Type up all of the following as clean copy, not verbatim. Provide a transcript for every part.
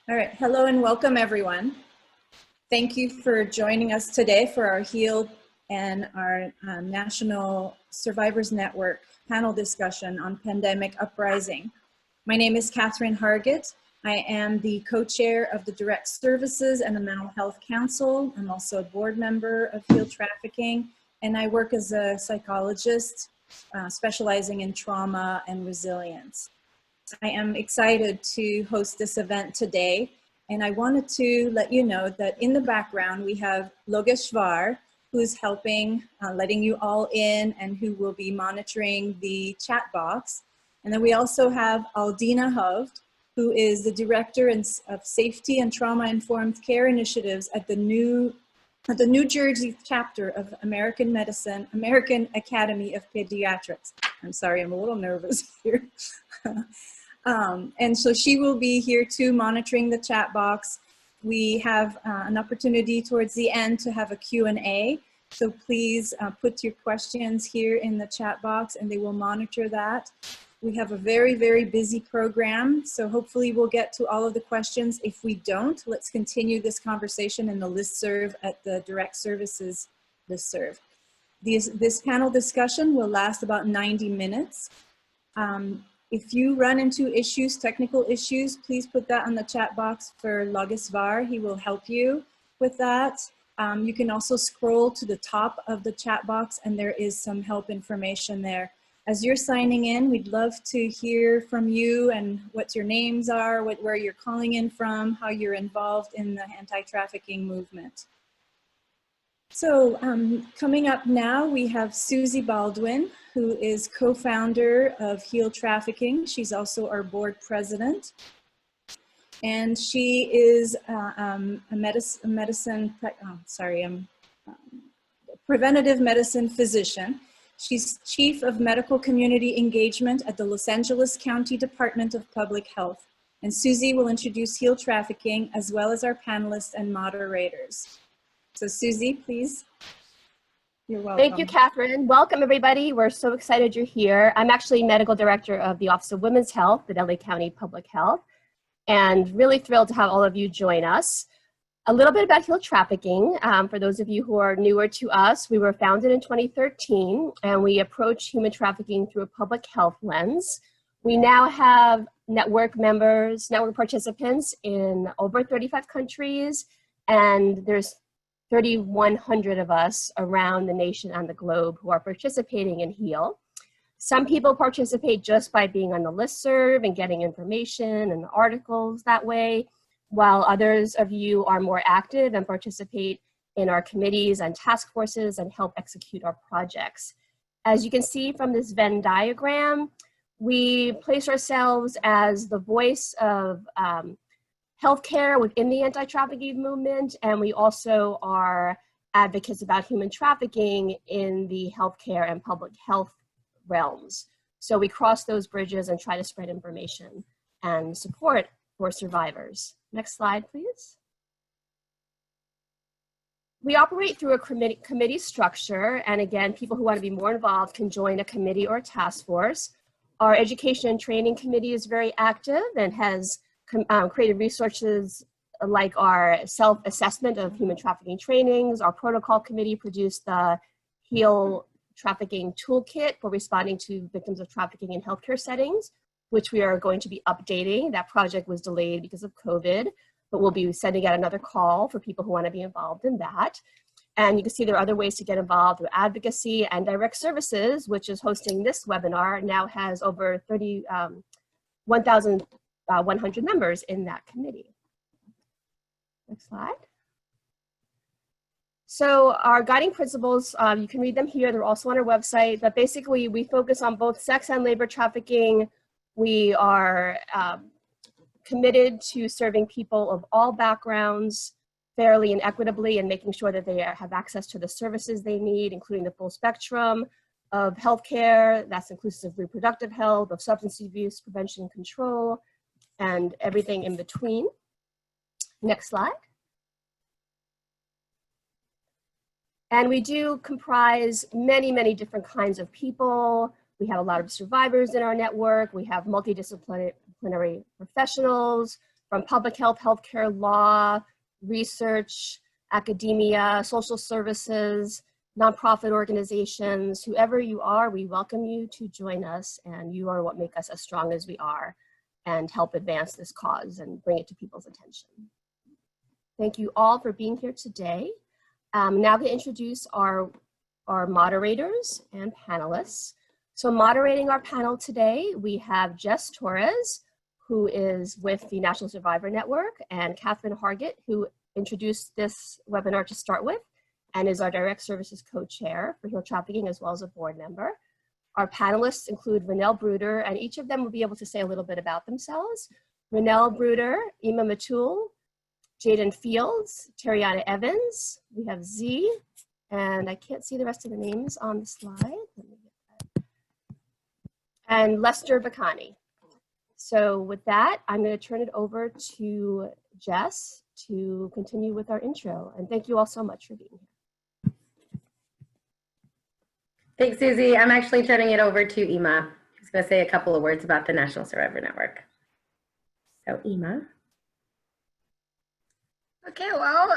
All right, hello and welcome everyone. Thank you for joining us today for our HEAL and our National Survivors Network panel discussion on pandemic uprising. My name is Katherine Hargitt. I am the co-chair of the Direct Services and the Mental Health Council. I'm also a board member of HEAL Trafficking, and I work as a psychologist specializing in trauma and resilience. I am excited to host this event today, and I wanted to let you know that in the background we have Logeshwar, who's helping, letting you all in, and who will be monitoring the chat box. And then we also have Aldina Hovd, who is the Director of Safety and Trauma-Informed Care Initiatives at the New Jersey chapter of American Academy of Pediatrics. I'm sorry, I'm a little nervous here. And so she will be here too, monitoring the chat box. We have an opportunity towards the end to have a Q&A. So please put your questions here in the chat box and they will monitor that. We have a very, very busy program. So hopefully we'll get to all of the questions. If we don't, let's continue this conversation in the listserv at the Direct Services listserv. This panel discussion will last about 90 minutes. If you run into issues, technical issues, please put that on the chat box for Logeshwar. He will help you with that. You can also scroll to the top of the chat box and there is some help information there. As you're signing in, we'd love to hear from you and what your names are, where you're calling in from, how you're involved in the anti-trafficking movement. So coming up now, we have Susie Baldwin, who is co-founder of HEAL Trafficking. She's also our board president. And she is preventative medicine physician. She's Chief of Medical Community Engagement at the Los Angeles County Department of Public Health. And Susie will introduce HEAL Trafficking as well as our panelists and moderators. So Susie, please. You're welcome. Thank you, Katherine. Welcome, everybody. We're so excited you're here. I'm actually Medical Director of the Office of Women's Health at LA County Public Health, and really thrilled to have all of you join us. A little bit about HEAL Trafficking. For those of you who are newer to us, we were founded in 2013, and we approach human trafficking through a public health lens. We now have network members, network participants in over 35 countries, and there's 3,100 of us around the nation and the globe who are participating in HEAL. Some people participate just by being on the listserv and getting information and articles that way, while others of you are more active and participate in our committees and task forces and help execute our projects. As you can see from this Venn diagram, we place ourselves as the voice of healthcare within the anti-trafficking movement, and we also are advocates about human trafficking in the healthcare and public health realms. So we cross those bridges and try to spread information and support for survivors. Next slide, please. We operate through a committee structure, and again, people who want to be more involved can join a committee or a task force. Our education and training committee is very active and has created resources like our self-assessment of human trafficking trainings. Our protocol committee produced the HEAL Trafficking Toolkit for responding to victims of trafficking in healthcare settings, which we are going to be updating. That project was delayed because of COVID, but we'll be sending out another call for people who want to be involved in that. And you can see there are other ways to get involved through advocacy, and Direct Services, which is hosting this webinar, now has over 1,100 members in that committee. Next slide. So our guiding principles, you can read them here. They're also on our website, but basically we focus on both sex and labor trafficking. We are committed to serving people of all backgrounds fairly and equitably and making sure that they have access to the services they need, including the full spectrum of healthcare. That's inclusive of reproductive health, of substance abuse, prevention and control, and everything in between. Next slide. And we do comprise many, many different kinds of people. We have a lot of survivors in our network. We have multidisciplinary professionals. from public health, healthcare, law, research, academia, social services, nonprofit organizations, whoever you are, we welcome you to join us, and you are what make us as strong as we are and help advance this cause and bring it to people's attention. Thank you all for being here today. Now I'm going to introduce our moderators and panelists. So moderating our panel today, we have Jess Torres, who is with the National Survivor Network, and Katherine Hargitt, who introduced this webinar to start with, and is our Direct Services Co-Chair for Heal Trafficking, as well as a board member. Our panelists include Rhonelle, Bruder, and each of them will be able to say a little bit about themselves. Rhonelle, Bruder, Matul, Jaden Fields, Terriana Evans, we have Z, and I can't see the rest of the names on the slide. Let me get that. And Lester Bacani. So with that, I'm going to turn it over to Jess to continue with our intro. And thank you all so much for being here. Thanks, Susie. I'm actually turning it over to Ima, who's going to say a couple of words about the National Survivor Network. So Ima. Okay, well,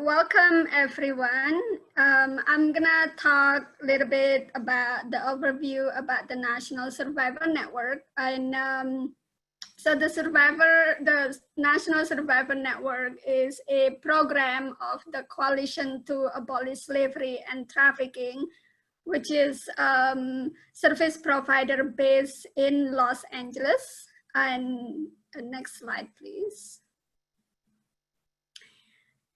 welcome everyone. I'm gonna talk a little bit about the overview about the National Survivor Network. And so the National Survivor Network is a program of the Coalition to Abolish Slavery and Trafficking, which is service provider based in Los Angeles. And next slide, please.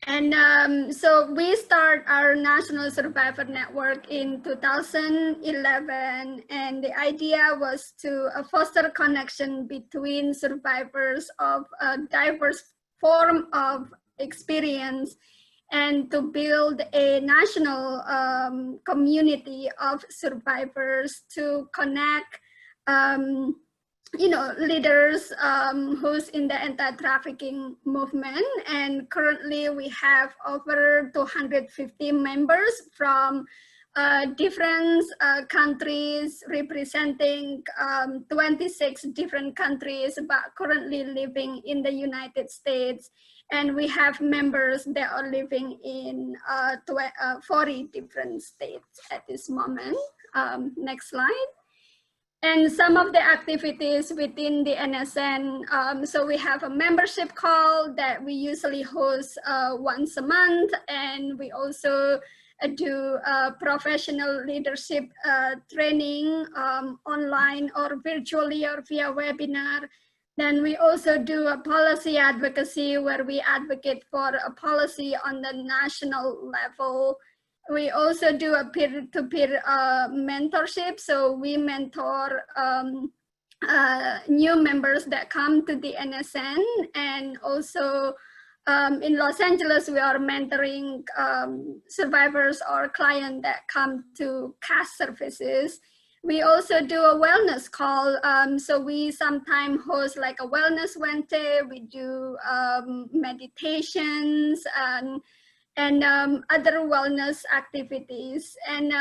And so we start our National Survivor Network in 2011, and the idea was to foster connection between survivors of a diverse form of experience and to build a national community of survivors to connect leaders who's in the anti-trafficking movement. And currently we have over 250 members from different countries, representing 26 different countries, but currently living in the United States. And we have members that are living in 40 different states at this moment. Next slide. And some of the activities within the NSN, so we have a membership call that we usually host once a month, and we also do professional leadership training online or virtually or via webinar. Then we also do a policy advocacy where we advocate for a policy on the national level. We also do a peer-to-peer mentorship. So we mentor new members that come to the NSN. And also in Los Angeles, we are mentoring survivors or clients that come to CAST services. We also do a wellness call. So we sometimes host like a wellness Wednesday. We do meditations and other wellness activities. And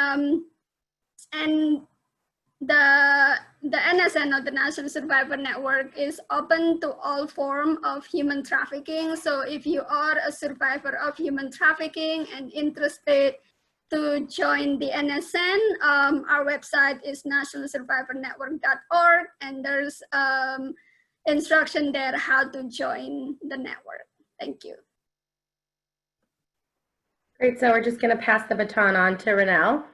the NSN, or the National Survivor Network, is open to all forms of human trafficking. So if you are a survivor of human trafficking and interested to join the NSN, our website is nationalsurvivornetwork.org, and there's instruction there how to join the network. Thank you. Great, so we're just going to pass the baton on to Rhonelle.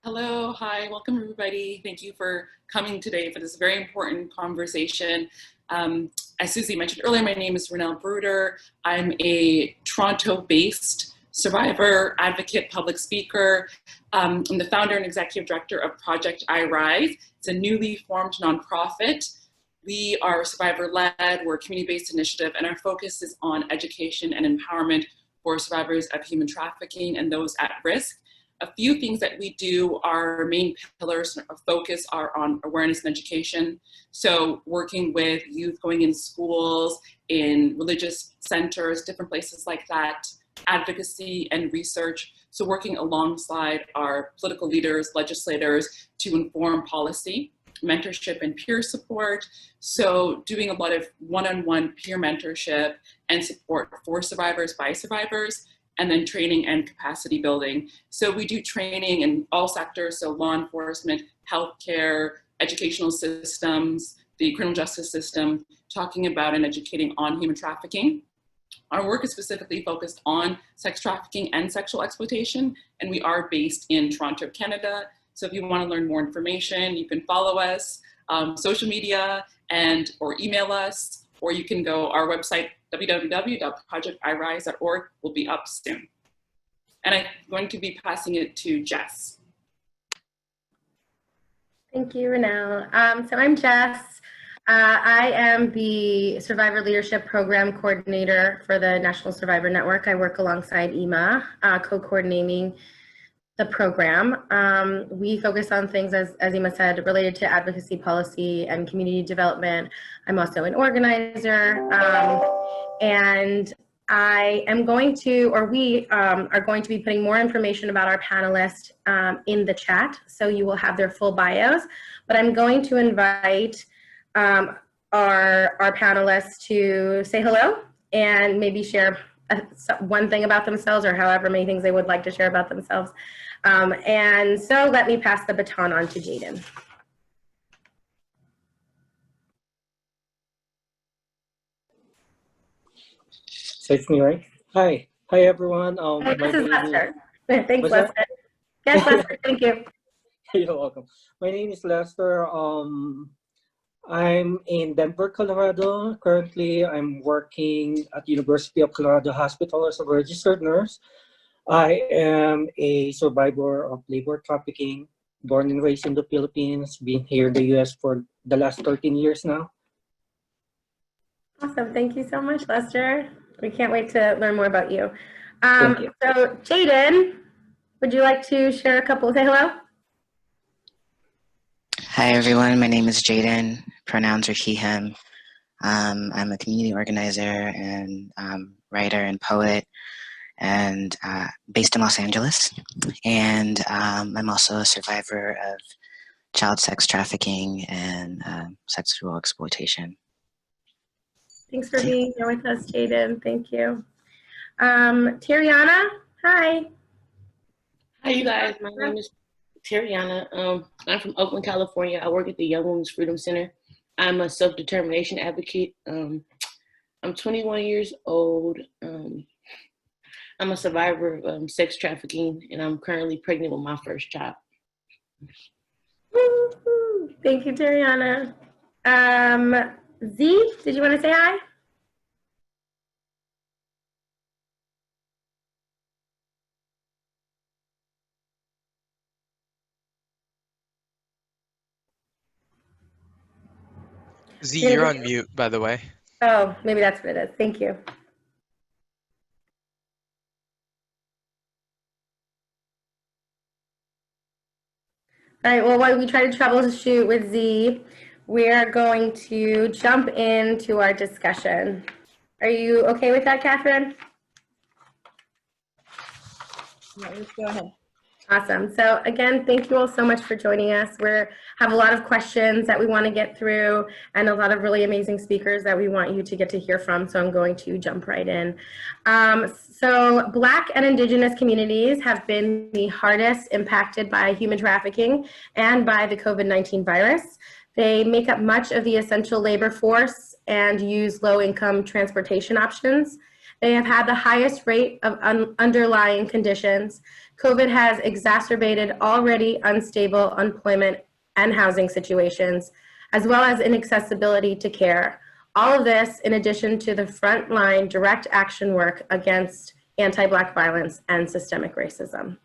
Hello, hi, welcome everybody. Thank you for coming today for this very important conversation. As Susie mentioned earlier, my name is Rhonelle Bruder. I'm a Toronto-based survivor, advocate, public speaker. I'm the founder and executive director of Project I Rise. It's a newly formed nonprofit. We are survivor-led, we're a community-based initiative, and our focus is on education and empowerment for survivors of human trafficking and those at risk. A few things that we do, our main pillars of focus are on awareness and education. So working with youth, going in schools, in religious centers, different places like that, advocacy and research. So working alongside our political leaders, legislators to inform policy. mentorship and peer support. So doing a lot of one-on-one peer mentorship and support for survivors by survivors, and then training and capacity building. So we do training in all sectors, so law enforcement, healthcare, educational systems, the criminal justice system, talking about and educating on human trafficking. Our work is specifically focused on sex trafficking and sexual exploitation, and we are based in Toronto, Canada. So if you want to learn more information, you can follow us, social media, or email us, or you can go our website, www.projectirise.org, will be up soon. And I'm going to be passing it to Jess. Thank you, Rhonelle. So I'm Jess. I am the Survivor Leadership Program Coordinator for the National Survivor Network. I work alongside Ima, co-coordinating the program. We focus on things, as Ima said, related to advocacy, policy, and community development. I'm also an organizer, and I am going to, or we are going to be putting more information about our panelists in the chat, so you will have their full bios. But I'm going to invite our panelists to say hello and maybe share one thing about themselves, or however many things they would like to share about themselves. And so let me pass the baton on to Jaden. So it's me, right? Hi everyone. This is Lester. Thanks, Lester. Yes, Lester, thank you. You're welcome. My name is Lester. I'm in Denver, Colorado. Currently, I'm working at University of Colorado Hospital as a registered nurse. I am a survivor of labor trafficking, born and raised in the Philippines, been here in the US for the last 13 years now. Awesome, thank you so much, Lester. We can't wait to learn more about you. Thank you. So Jaden, would you like to share a couple, say hello? Hi everyone, my name is Jaden, pronouns are he, him. I'm a community organizer and writer and poet, and based in Los Angeles. And I'm also a survivor of child sex trafficking and sexual exploitation. Thanks for being here with us, Jaden. Thank you. Terriana, hi. Hi, you guys. My name is Terriana. I'm from Oakland, California. I work at the Young Women's Freedom Center. I'm a self-determination advocate. I'm 21 years old. I'm a survivor of sex trafficking, and I'm currently pregnant with my first child. Woo-hoo. Thank you, Terriana. Z, did you want to say hi? Z, you're on mute, by the way. Oh, maybe that's what it is. Thank you. All right, well, while we try to troubleshoot with Z, we're going to jump into our discussion. Are you okay with that, Katherine? Yeah, let's go ahead. Awesome. So again, thank you all so much for joining us. We have a lot of questions that we want to get through and a lot of really amazing speakers that we want you to get to hear from. So I'm going to jump right in. So Black and Indigenous communities have been the hardest impacted by human trafficking and by the COVID-19 virus. They make up much of the essential labor force and use low-income transportation options. They have had the highest rate of underlying conditions. COVID has exacerbated already unstable employment and housing situations, as well as inaccessibility to care. All of this in addition to the frontline direct action work against anti-Black violence and systemic racism.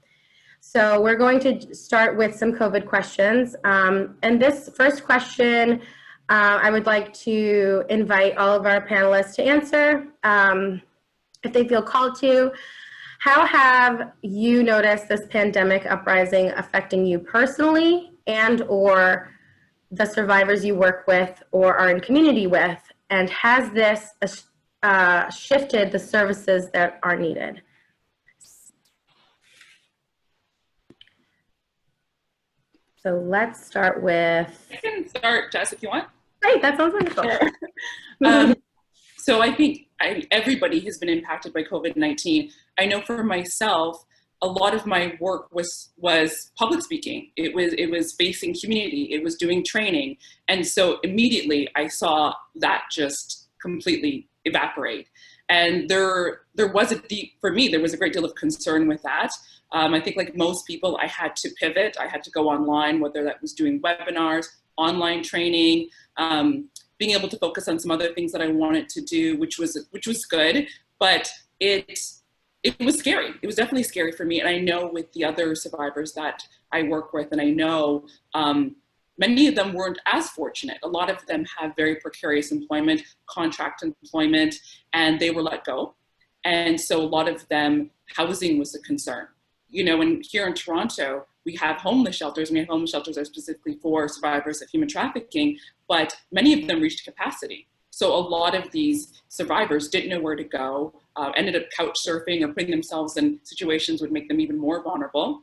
So we're going to start with some COVID questions. And this first question, I would like to invite all of our panelists to answer if they feel called to. How have you noticed this pandemic uprising affecting you personally and or the survivors you work with or are in community with? And has this shifted the services that are needed? So let's start with. I can start, Jess, if you want. Great, that sounds wonderful. So I think everybody has been impacted by COVID-19. I know for myself, a lot of my work was public speaking. It was facing community. It was doing training. And so immediately I saw that just completely evaporate. And there was for me, there was a great deal of concern with that. I think like most people, I had to pivot. I had to go online, whether that was doing webinars, online training, being able to focus on some other things that I wanted to do, which was good, but it was scary. It was definitely scary for me. And I know with the other survivors that I work with, and I know many of them weren't as fortunate. A lot of them have very precarious employment, contract employment, and they were let go. And so a lot of them, housing was a concern. You know, and here in Toronto, we have homeless shelters. We have homeless shelters that are specifically for survivors of human trafficking, but many of them reached capacity. So a lot of these survivors didn't know where to go, ended up couch surfing or putting themselves in situations would make them even more vulnerable.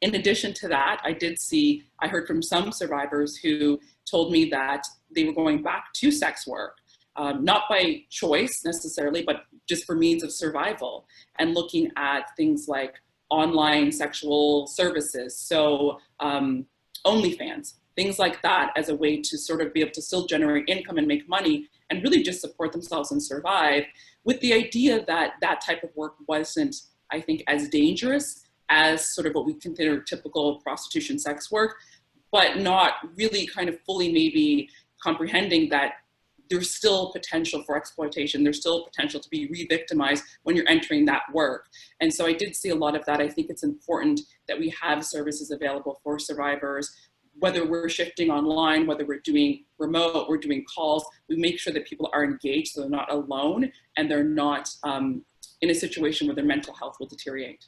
In addition to that, I heard from some survivors who told me that they were going back to sex work, not by choice necessarily, but just for means of survival, and looking at things like online sexual services, so OnlyFans, things like that, as a way to sort of be able to still generate income and make money and really just support themselves and survive, with the idea that that type of work wasn't, I think, as dangerous as sort of what we consider typical prostitution sex work, but not really kind of fully maybe comprehending that there's still potential for exploitation. There's still potential to be re-victimized when you're entering that work. And so I did see a lot of that. I think it's important that we have services available for survivors, whether we're shifting online, whether we're doing remote, we're doing calls, we make sure that people are engaged so they're not alone and they're not in a situation where their mental health will deteriorate.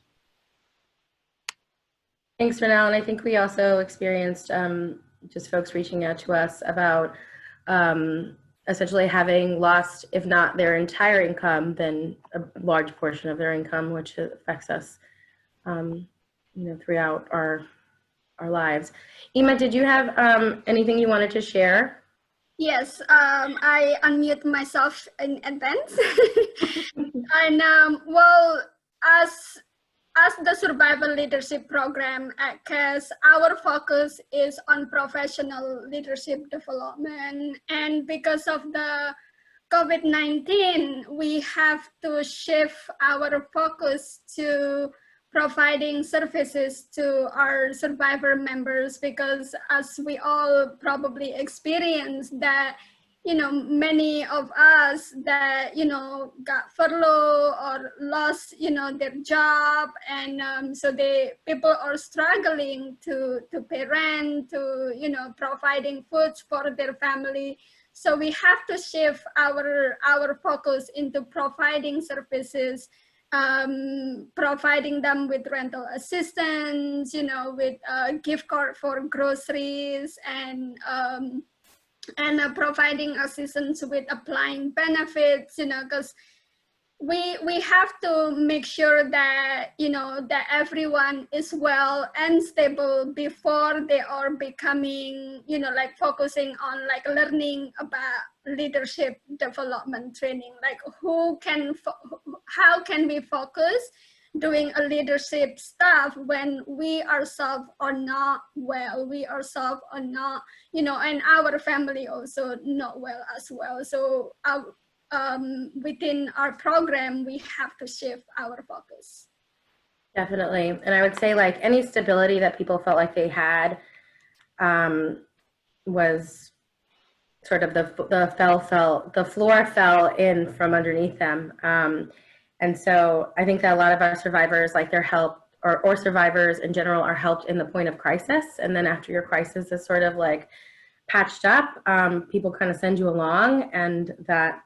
Thanks, Rhonelle. And I think we also experienced just folks reaching out to us about essentially having lost, if not their entire income, then a large portion of their income, which affects us, throughout our lives. Ima, did you have anything you wanted to share? Yes, I unmute myself in advance. And well, as the Survival Leadership Program at CAS, our focus is on professional leadership development. And because of the COVID-19, we have to shift our focus to providing services to our survivor members, because as we all probably experience that, many of us that, got furloughed or lost, their job. And so people are struggling to pay rent, to, providing foods for their family. So we have to shift our focus into providing services, providing them with rental assistance, with a gift card for groceries, and providing assistance with applying benefits, because we have to make sure that, that everyone is well and stable before they are becoming, like focusing on like learning about leadership development training, like how can we focus doing a leadership stuff when we ourselves are not well, we ourselves are not, and our family also not well as well. So within our program, we have to shift our focus. Definitely. And I would say like any stability that people felt like they had was sort of the floor fell in from underneath them. And so I think that a lot of our survivors, like their help, or survivors in general, are helped in the point of crisis. And then after your crisis is sort of like patched up, people kind of send you along, and that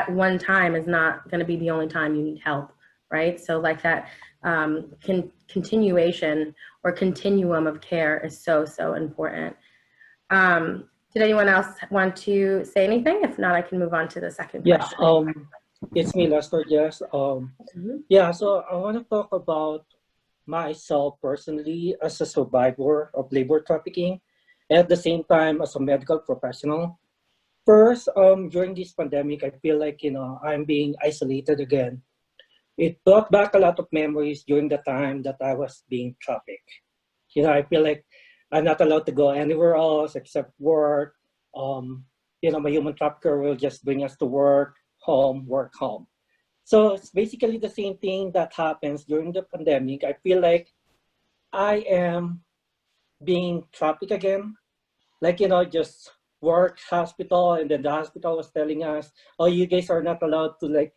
one time is not going to be the only time you need help, right? So like that continuation or continuum of care is so, so important. Did anyone else want to say anything? If not, I can move on to the second question. It's me, Lester, Jess. Yeah, so I want to talk about myself personally as a survivor of labor trafficking, and at the same time as a medical professional. First, during this pandemic, I feel like, I'm being isolated again. It brought back a lot of memories during the time that I was being trafficked. I feel like I'm not allowed to go anywhere else except work. My human trafficker will just bring us to work, home. So it's basically the same thing that happens during the pandemic. I feel like I am being trafficked again. Like, just work, hospital, and then the hospital was telling us, oh, you guys are not allowed to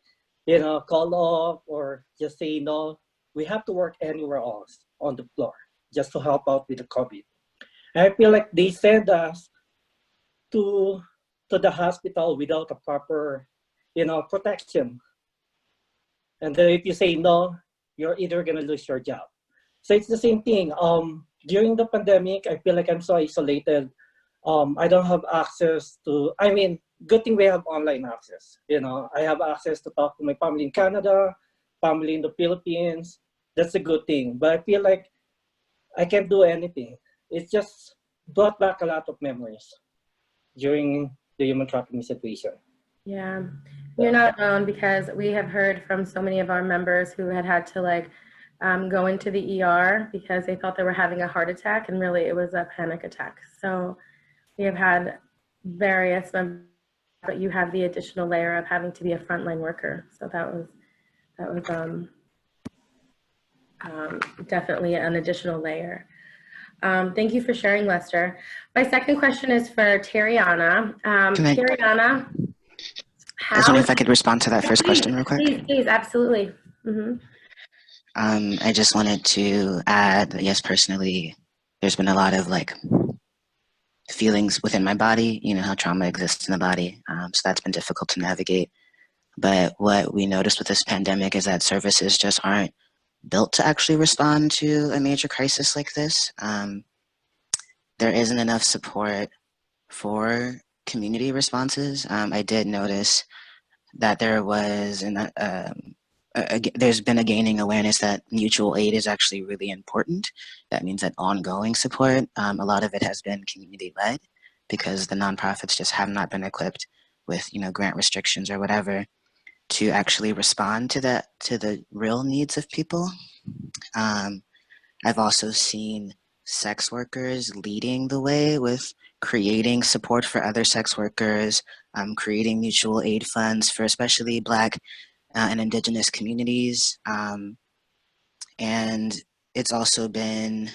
call off or just say no. We have to work anywhere else on the floor just to help out with the COVID. And I feel like they send us to the hospital without a proper, protection. And then if you say no, you're either gonna lose your job. So it's the same thing. During the pandemic, I feel like I'm so isolated. I don't have access to, good thing we have online access. I have access to talk to my family in Canada, family in the Philippines. That's a good thing. But I feel like I can't do anything. It just brought back a lot of memories during the human trafficking situation. Yeah, you're not alone, because we have heard from so many of our members who had to go into the ER because they thought they were having a heart attack, and really it was a panic attack. So we have had various members, but you have the additional layer of having to be a frontline worker. So that was definitely an additional layer. Thank you for sharing, Lester. My second question is for Terriana. Terriana, I was wondering if I could respond to that first question real quick. Please, absolutely. Mm-hmm. I just wanted to add that, yes, personally, there's been a lot of feelings within my body, how trauma exists in the body. So that's been difficult to navigate. But what we noticed with this pandemic is that services just aren't built to actually respond to a major crisis like this. There isn't enough support for community responses. I did notice that there was there's been a gaining awareness that mutual aid is actually really important. That means that ongoing support, a lot of it has been community-led because the nonprofits just have not been equipped with grant restrictions or whatever to actually respond to the real needs of people. I've also seen sex workers leading the way with creating support for other sex workers, creating mutual aid funds for especially Black and Indigenous communities. And it's also been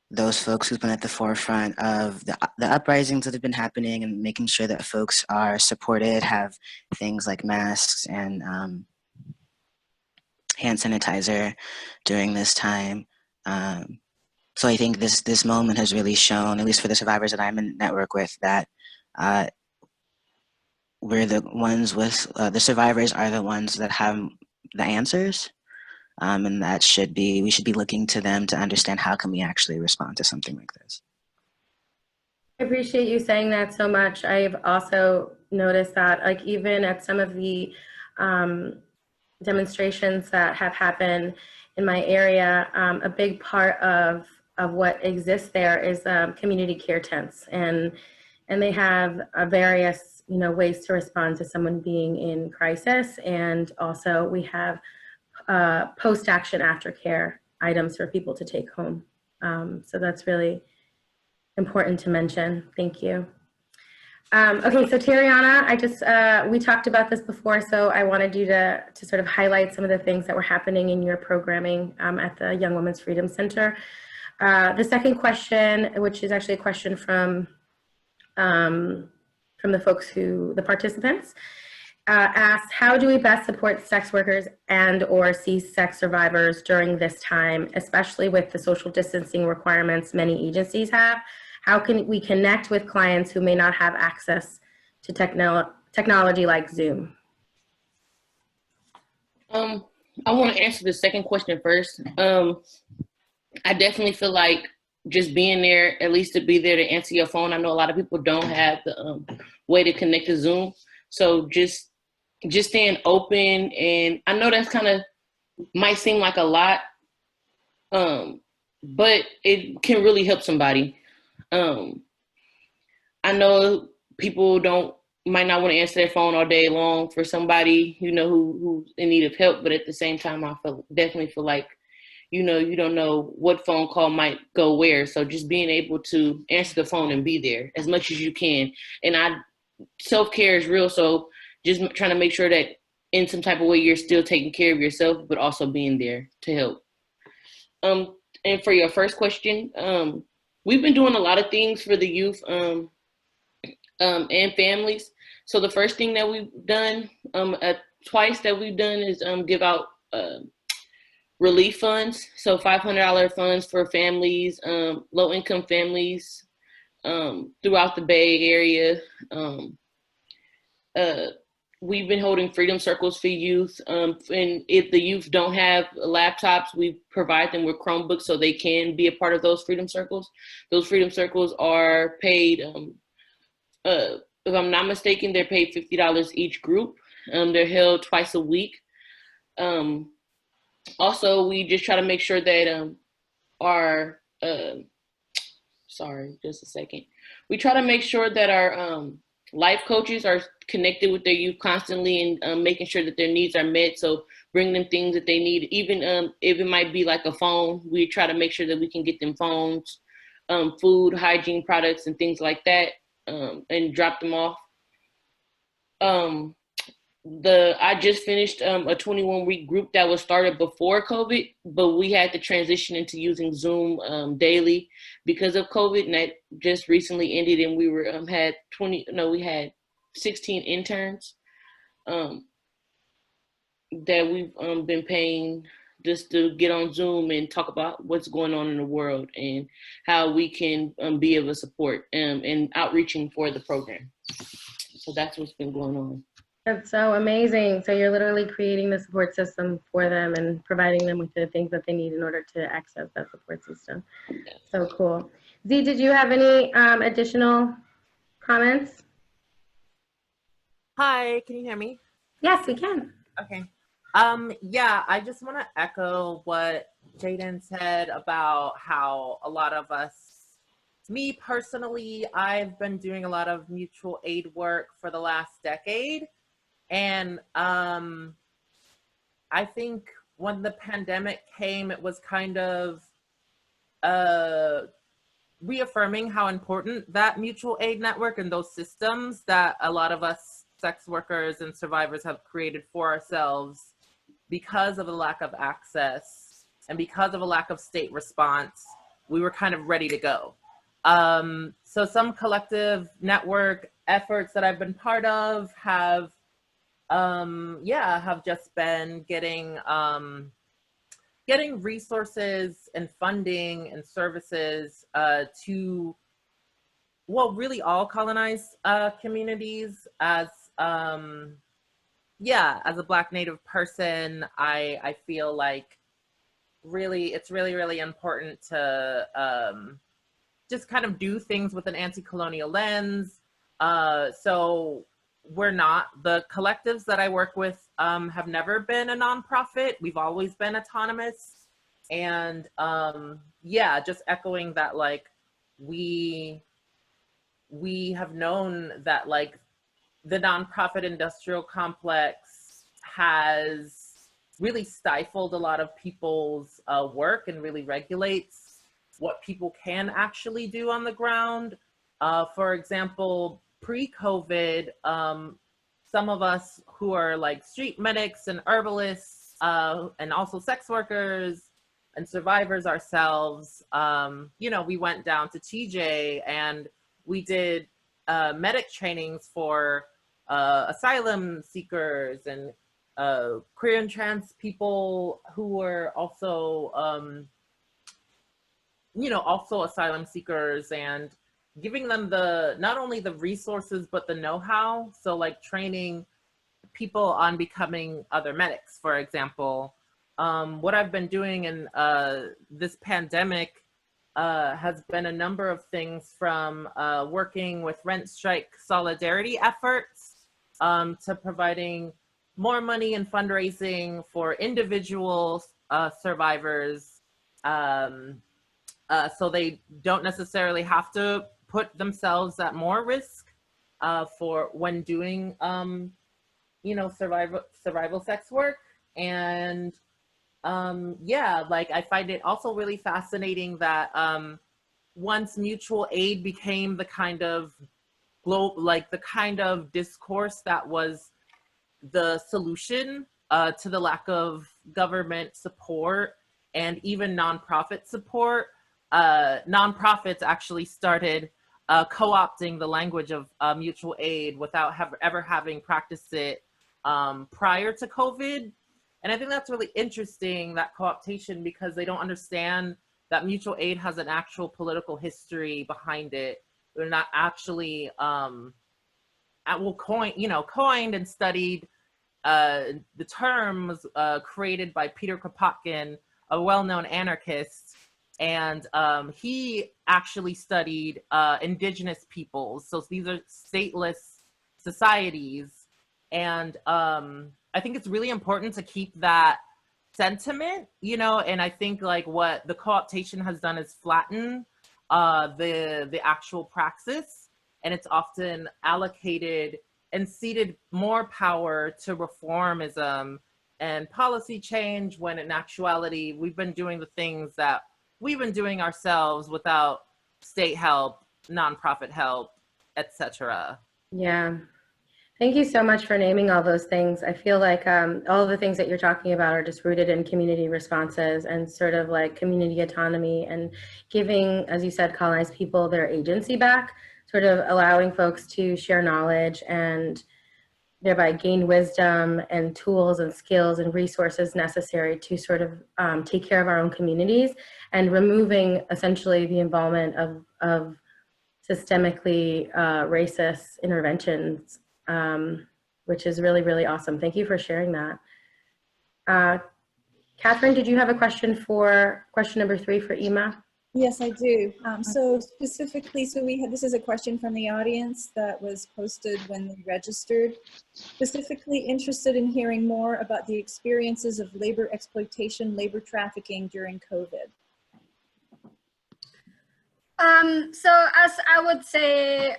those folks who've been at the forefront of the uprisings that have been happening and making sure that folks are supported, have things like masks and hand sanitizer during this time. So I think this moment has really shown, at least for the survivors that I'm in network with, that we're the ones with, the survivors are the ones that have the answers. And we should be looking to them to understand how can we actually respond to something like this. I appreciate you saying that so much. I've also noticed that even at some of the demonstrations that have happened in my area, a big part of what exists there is community care tents, and they have various ways to respond to someone being in crisis, and also we have post-action aftercare items for people to take home. So that's really important to mention. Thank you. Okay, so Terriana, we talked about this before, so I wanted you to sort of highlight some of the things that were happening in your programming at the Young Women's Freedom Center. The second question, which is actually a question from the participants, asks, how do we best support sex workers and or sex survivors during this time, especially with the social distancing requirements many agencies have? How can we connect with clients who may not have access to technology like Zoom? I want to answer the second question first. I definitely feel like just being there, at least to be there to answer your phone. I know a lot of people don't have the way to connect to Zoom. So just staying open, and I know that's kind of might seem like a lot, but it can really help somebody. I know people might not want to answer their phone all day long for somebody, who's in need of help. But at the same time, I definitely feel like, you don't know what phone call might go where. So just being able to answer the phone and be there as much as you can. And self-care is real. So just trying to make sure that in some type of way, you're still taking care of yourself, but also being there to help. And for your first question, we've been doing a lot of things for the youth and families. So the first thing that we've done, twice that we've done, is give out relief funds. So $500 funds for families, low-income families throughout the Bay Area. We've been holding freedom circles for youth. And if the youth don't have laptops, we provide them with Chromebooks so they can be a part of those freedom circles. Those freedom circles are paid, if I'm not mistaken, they're paid $50 each group. They're held twice a week. Also, we just try to make sure that our, sorry, just a second. We try to make sure that our life coaches are connected with their youth constantly and making sure that their needs are met. So bring them things that they need, even if it might be like a phone, we try to make sure that we can get them phones, food, hygiene products, and things like that, and drop them off. I just finished a 21-week group that was started before COVID, but we had to transition into using Zoom daily because of COVID, and that just recently ended. And we had 16 interns that we've been paying just to get on Zoom and talk about what's going on in the world and how we can be of a support and outreaching for the program. So that's what's been going on. That's so amazing. So you're literally creating the support system for them and providing them with the things that they need in order to access that support system. So cool. Z, did you have any additional comments? Hi, can you hear me? Yes, we can. Okay. Yeah, I just want to echo what Jaden said about how a lot of us, me personally, I've been doing a lot of mutual aid work for the last decade. And I think when the pandemic came, it was kind of reaffirming how important that mutual aid network and those systems that a lot of us sex workers and survivors have created for ourselves because of the lack of access and because of a lack of state response. We were kind of ready to go. So some collective network efforts that I've been part of have just been getting resources and funding and services to, well, really all colonized communities. As a Black Native person, I feel like it's really important to just kind of do things with an anti-colonial lens. So the collectives that I work with have never been a nonprofit. We've always been autonomous. And just echoing that, like, we have known that, like, the nonprofit industrial complex has really stifled a lot of people's work and really regulates what people can actually do on the ground. For example, pre-COVID, some of us who are like street medics and herbalists and also sex workers and survivors ourselves, we went down to TJ and we did medic trainings for asylum seekers and queer and trans people who were also, also asylum seekers, and giving them not only the resources, but the know-how. So like training people on becoming other medics, for example. What I've been doing in this pandemic has been a number of things, from working with rent strike solidarity efforts to providing more money and fundraising for individual survivors So they don't necessarily have to put themselves at more risk for when doing, you know, survival sex work. And yeah, like I find it also really fascinating that once mutual aid became the kind of the kind of discourse that was the solution to the lack of government support and even nonprofit support, nonprofits actually started co-opting the language of mutual aid without ever having practiced it prior to COVID. And I think that's really interesting, that co-optation, because they don't understand that mutual aid has an actual political history behind it. They're not actually coined and studied. The term was created by Peter Kropotkin, a well-known anarchist, and he actually studied indigenous peoples. So these are stateless societies, and I think it's really important to keep that sentiment, you know, and I think like what the co-optation has done is flatten the actual praxis, and it's often allocated and ceded more power to reformism and policy change, when in actuality we've been doing the things that we've been doing ourselves without state help, nonprofit help, etc. Yeah. Thank you so much for naming all those things. I feel like all of the things that you're talking about are just rooted in community responses and sort of like community autonomy and giving, as you said, colonized people their agency back, sort of allowing folks to share knowledge and thereby gain wisdom and tools and skills and resources necessary to sort of take care of our own communities, and removing essentially the involvement of systemically racist interventions, which is really, really awesome. Thank you for sharing that. Katherine, did you have a question for question number 3 for Ima? Yes, I do. So specifically, this is a question from the audience that was posted when they registered. Specifically interested in hearing more about the experiences of labor exploitation, labor trafficking during COVID. So as I would say,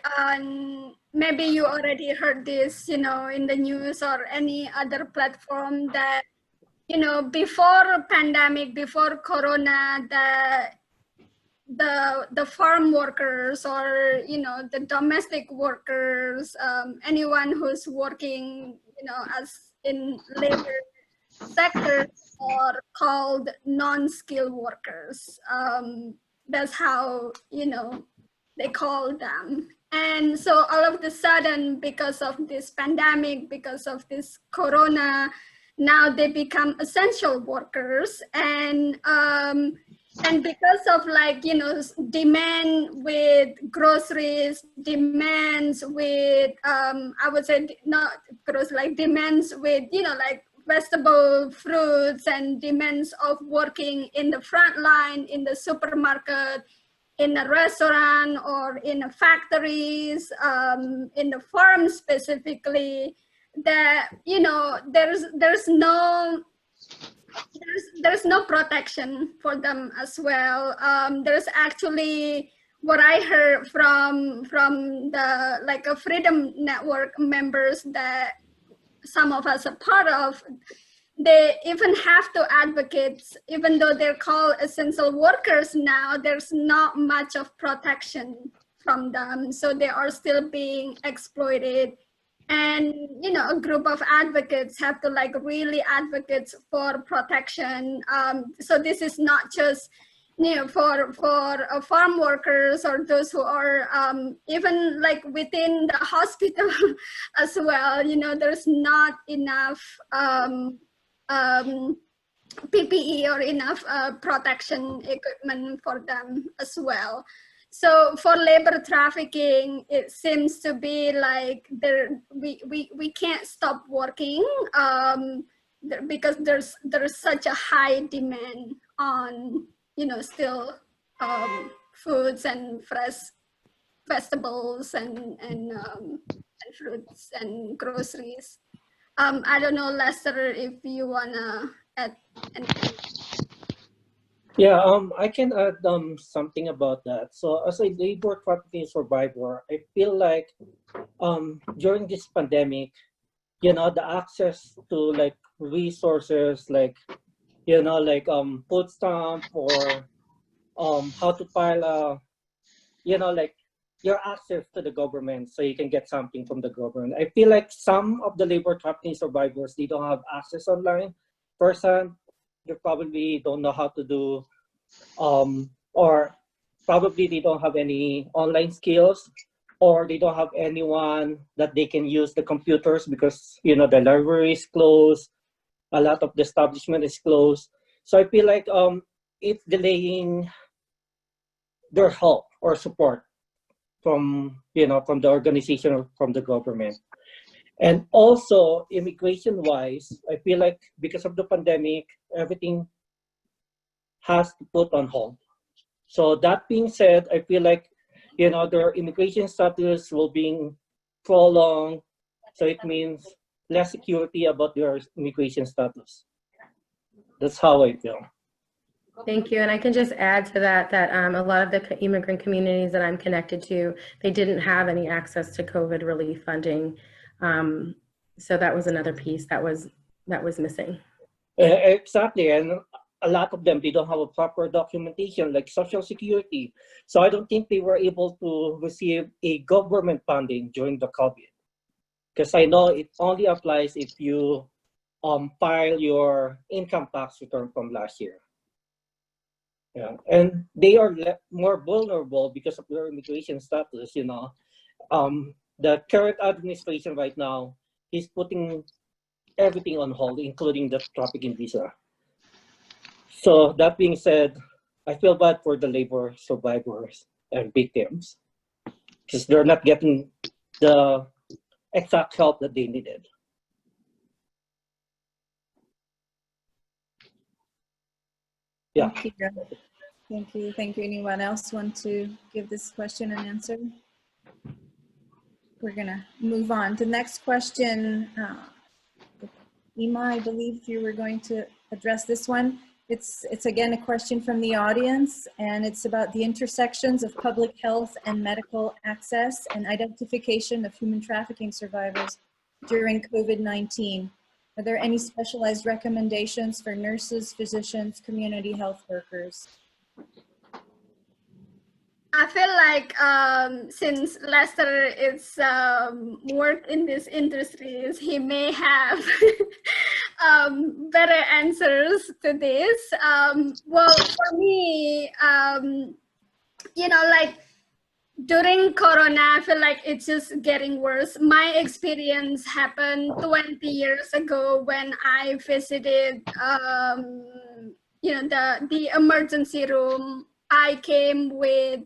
maybe you already heard this, you know, in the news or any other platform, that, you know, before pandemic, before Corona, the farm workers, or, you know, the domestic workers, anyone who's working, you know, as in labor sectors, are called non-skilled workers. That's how, you know, they call them. And so all of the sudden, because of this pandemic, because of this Corona, now they become essential workers. And because of, like, you know, demand with groceries, demands with, I would say not gross, like demands with, you know, like vegetable, fruits, and demands of working in the front line, in the supermarket, in a restaurant, or in a factories, in the farm specifically, that, you know, there's no protection for them as well. There's actually, what I heard from the, like, a Freedom Network members that some of us are part of, they even have to advocate, even though they're called essential workers now, there's not much of protection from them. So they are still being exploited. And, you know, a group of advocates have to, like, really advocate for protection. So this is not just, you know, for farm workers or those who are even, like, within the hospital as well. You know, there's not enough PPE or enough protection equipment for them as well. So for labor trafficking, it seems to be like we can't stop working because there's such a high demand on, you know, still foods and fresh vegetables and fruits and groceries. I don't know, Lester, if you wanna add anything. Yeah, I can add something about that. So as a labor trafficking survivor, I feel like during this pandemic, the access to like resources like food stamp or how to file like your access to the government so you can get something from the government. I feel like some of the labor trafficking survivors, they don't have access online firsthand. They probably don't know how to do or probably they don't have any online skills, or they don't have anyone that they can use the computers because the library is closed, a lot of the establishment is closed. So I feel like it's delaying their help or support from from the organization or from the government. And also immigration wise, I feel like because of the pandemic, everything has to put on hold. So that being said, I feel like their immigration status will be prolonged. So it means less security about their immigration status. That's how I feel. Thank you. And I can just add to that a lot of the immigrant communities that I'm connected to, they didn't have any access to COVID relief funding. So that was another piece that was missing. Exactly. And a lot of them, they don't have a proper documentation like Social Security. So I don't think they were able to receive a government funding during the COVID. Because I know it only applies if you file your income tax return from last year. Yeah, and they are more vulnerable because of their immigration status. The current administration right now is putting everything on hold, including the trafficking visa. So that being said, I feel bad for the labor survivors and victims because they're not getting the exact help that they needed. Yeah. Thank you. Thank you. Anyone else want to give this question an answer? We're gonna move on. The next question, Ima, I believe you were going to address this one. It's again a question from the audience, and it's about the intersections of public health and medical access and identification of human trafficking survivors during COVID-19. Are there any specialized recommendations for nurses, physicians, community health workers? I feel like since Lester is worked in this industry, he may have better answers to this. Well, for me, like during Corona, I feel like it's just getting worse. My experience happened 20 years ago when I visited, the emergency room. I came with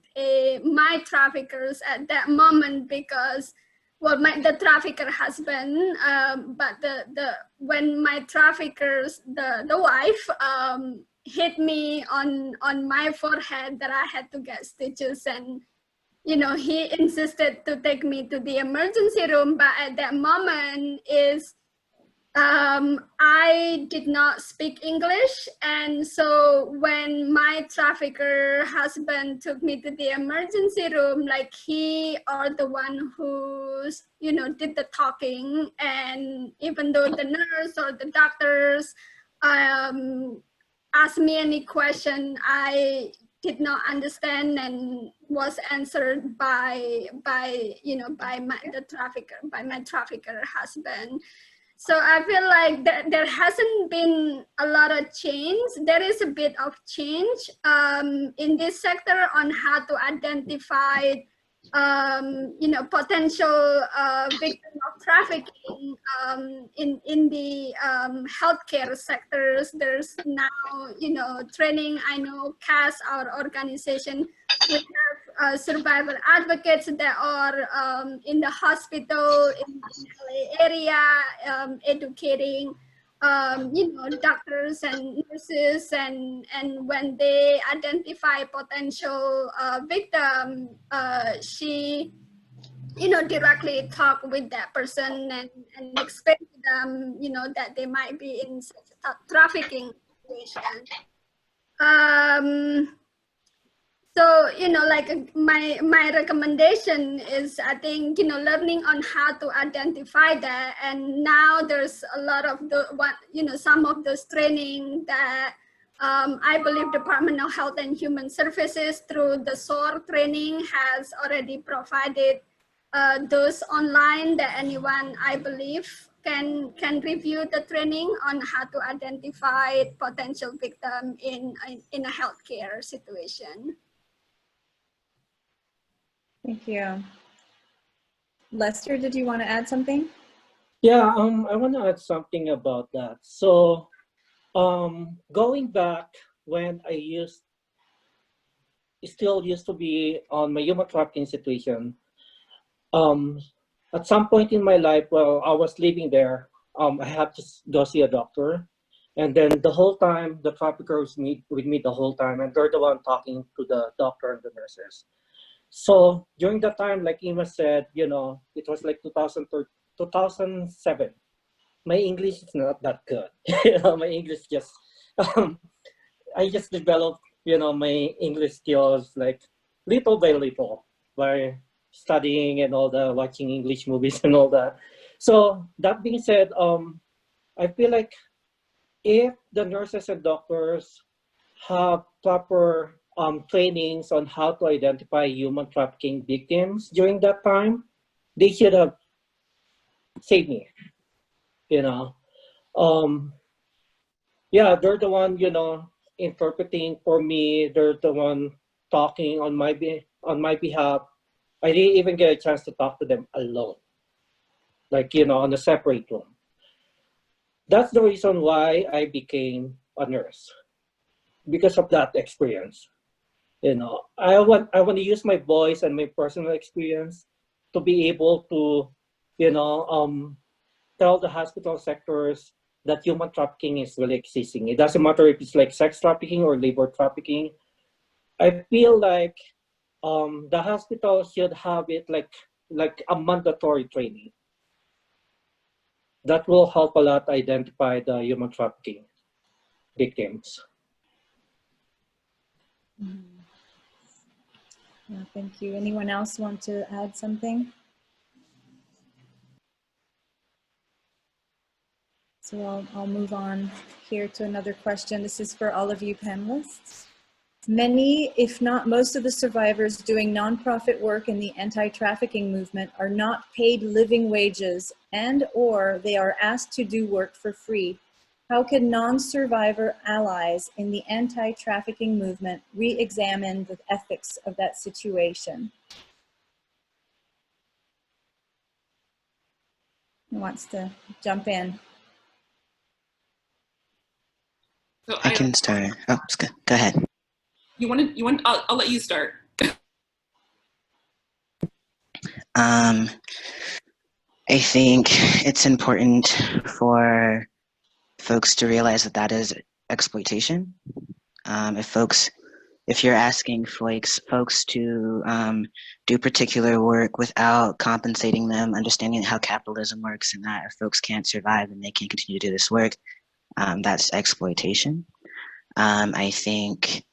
my traffickers at that moment because, well, the trafficker husband, but when my traffickers, the wife, hit me on my forehead that I had to get stitches, and he insisted to take me to the emergency room, but at that moment I did not speak English, and so when my trafficker husband took me to the emergency room, like he are the one who's did the talking, and even though the nurse or the doctors asked me any question, I did not understand and was answered by my trafficker husband. So I feel like there hasn't been a lot of change. There is a bit of change in this sector on how to identify, potential victims of trafficking in the healthcare sectors. There's now, training. I know CAS, our organization, we have survivor advocates that are in the hospital in LA area, educating doctors and nurses, and when they identify potential victim, she directly talk with that person and explain to them that they might be in such a trafficking situation. So, like my recommendation is, I think, learning on how to identify that. And now there's a lot of some of those training that I believe Department of Health and Human Services through the SOAR training has already provided those online that anyone, I believe, can review the training on how to identify potential victim in a healthcare situation. Thank you. Lester, did you want to add something? Yeah, I want to add something about that. So, going back when I still used to be on my human trafficking situation, at some point in my life, while I was living there, I had to go see a doctor. And then the whole time, the traffickers meet with me the whole time, and they're the one talking to the doctor and the nurses. So during that time, like Ima said, it was like 2007. My English is not that good. My English just, I just developed, my English skills like little by little by studying and all the watching English movies and all that. So that being said, I feel like if the nurses and doctors have proper trainings on how to identify human trafficking victims during that time, they should have saved me. Yeah, they're the one, interpreting for me. They're the one talking on my behalf. I didn't even get a chance to talk to them alone, like, on a separate room. That's the reason why I became a nurse, because of that experience. I want to use my voice and my personal experience to be able to, tell the hospital sectors that human trafficking is really existing. It doesn't matter if it's like sex trafficking or labor trafficking. I feel like the hospital should have it like a mandatory training. That will help a lot identify the human trafficking victims. Yeah, thank you. Anyone else want to add something? So I'll move on here to another question. This is for all of you panelists. Many, if not most of the survivors doing nonprofit work in the anti-trafficking movement are not paid living wages and/or they are asked to do work for free. How can non-survivor allies in the anti-trafficking movement re-examine the ethics of that situation? Who wants to jump in? So I can start. Oh, go ahead. I'll let you start. I think it's important for folks to realize that that is exploitation. If you're asking folks to do particular work without compensating them, understanding how capitalism works and that if folks can't survive and they can't continue to do this work, that's exploitation. I think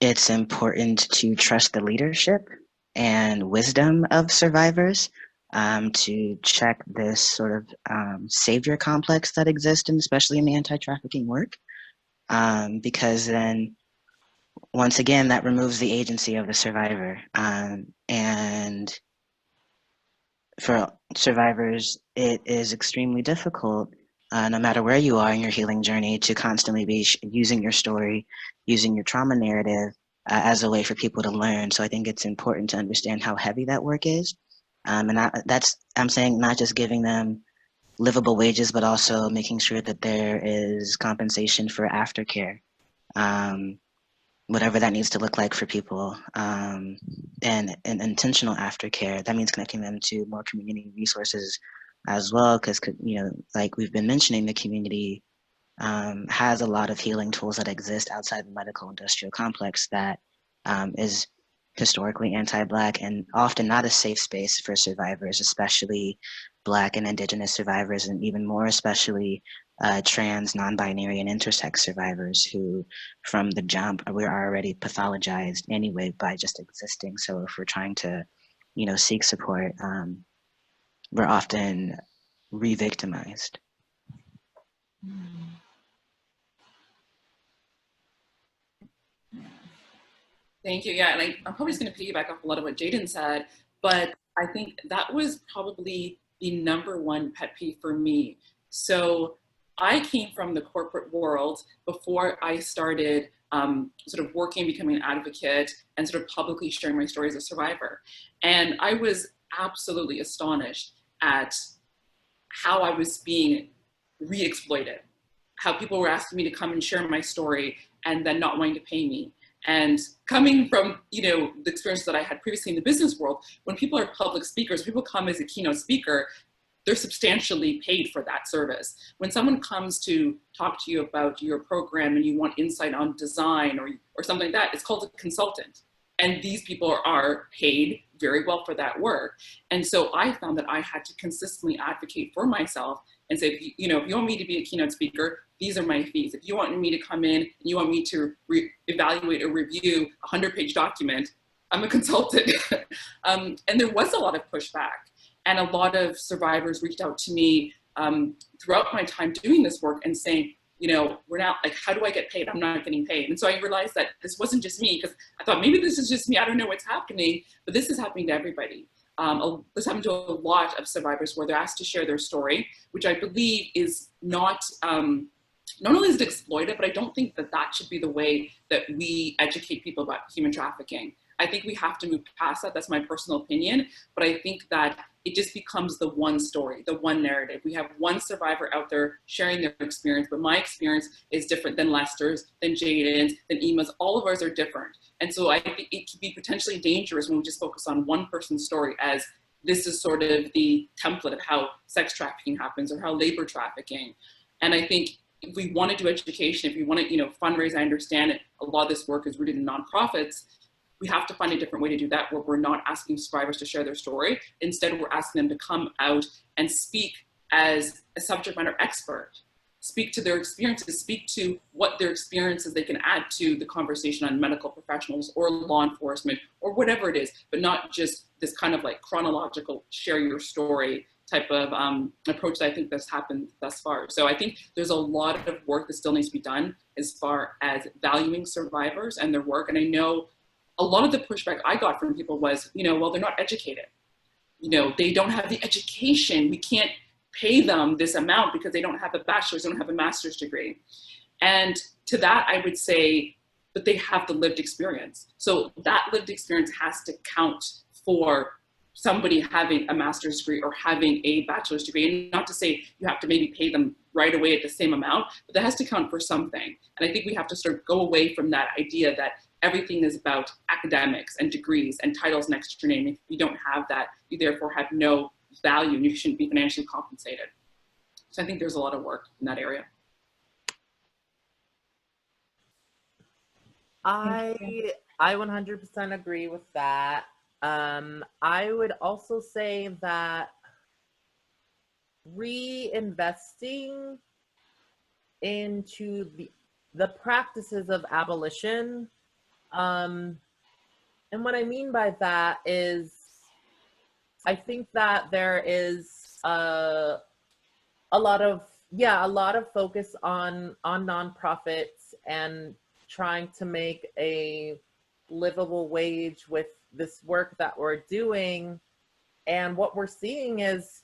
it's important to trust the leadership and wisdom of survivors to check this sort of savior complex that exists, and especially in the anti-trafficking work, because then once again that removes the agency of the survivor, and for survivors it is extremely difficult, no matter where you are in your healing journey, to constantly be using your story, using your trauma narrative as a way for people to learn. So I think it's important to understand how heavy that work is. And I'm saying not just giving them livable wages, but also making sure that there is compensation for aftercare, whatever that needs to look like for people, and intentional aftercare. That means connecting them to more community resources as well, because like we've been mentioning, the community has a lot of healing tools that exist outside the medical industrial complex that is historically anti-Black and often not a safe space for survivors, especially Black and Indigenous survivors, and even more especially trans, non-binary, and intersex survivors who, from the jump, we're already pathologized anyway by just existing. So if we're trying to, seek support, we're often re-victimized. Thank you. Yeah, and I'm probably just going to piggyback off a lot of what Jaden said, but I think that was probably the #1 pet peeve for me. So I came from the corporate world before I started sort of working, becoming an advocate, and sort of publicly sharing my story as a survivor. And I was absolutely astonished at how I was being re-exploited, how people were asking me to come and share my story and then not wanting to pay me. And coming from, the experience that I had previously in the business world, when people are public speakers, people come as a keynote speaker, they're substantially paid for that service. When someone comes to talk to you about your program and you want insight on design or something like that, it's called a consultant. And these people are paid very well for that work. And so I found that I had to consistently advocate for myself and say, if you want me to be a keynote speaker, these are my fees. If you want me to come in and you want me to evaluate or review a 100-page document, I'm a consultant. And there was a lot of pushback. And a lot of survivors reached out to me throughout my time doing this work and saying, we're not, like, how do I get paid? I'm not getting paid. And so I realized that this wasn't just me, because I thought maybe this is just me. I don't know what's happening, but this is happening to everybody. This happened to a lot of survivors where they're asked to share their story, which I believe is not only is it exploited, but I don't think that that should be the way that we educate people about human trafficking. I think we have to move past that. That's my personal opinion. But I think that it just becomes the one story, the one narrative. We have one survivor out there sharing their experience, but my experience is different than Lester's, than Jaden's, than Ema's. All of ours are different. And so I think it can be potentially dangerous when we just focus on one person's story as this is sort of the template of how sex trafficking happens or how labor trafficking. And I think if we want to do education, if we want to, fundraise, I understand it, a lot of this work is rooted in nonprofits. We have to find a different way to do that, where we're not asking survivors to share their story. Instead, we're asking them to come out and speak as a subject matter expert, speak to their experiences, speak to what their experiences they can add to the conversation on medical professionals or law enforcement or whatever it is, but not just this kind of like chronological share your story type of approach that I think that's happened thus far. So I think there's a lot of work that still needs to be done as far as valuing survivors and their work. And I know a lot of the pushback I got from people was, well, they're not educated. They don't have the education. We can't pay them this amount because they don't have a bachelor's, they don't have a master's degree. And to that, I would say, but they have the lived experience. So that lived experience has to count for somebody having a master's degree or having a bachelor's degree. And not to say you have to maybe pay them right away at the same amount, but that has to count for something. And I think we have to sort of go away from that idea that everything is about academics and degrees and titles next to your name. If you don't have that, you therefore have no value and you shouldn't be financially compensated. So I think there's a lot of work in that area. I 100% agree with that. I would also say that reinvesting into the practices of abolition, and what I mean by that is, I think that there is a lot of focus on nonprofits and trying to make a livable wage with this work that we're doing. And what we're seeing is,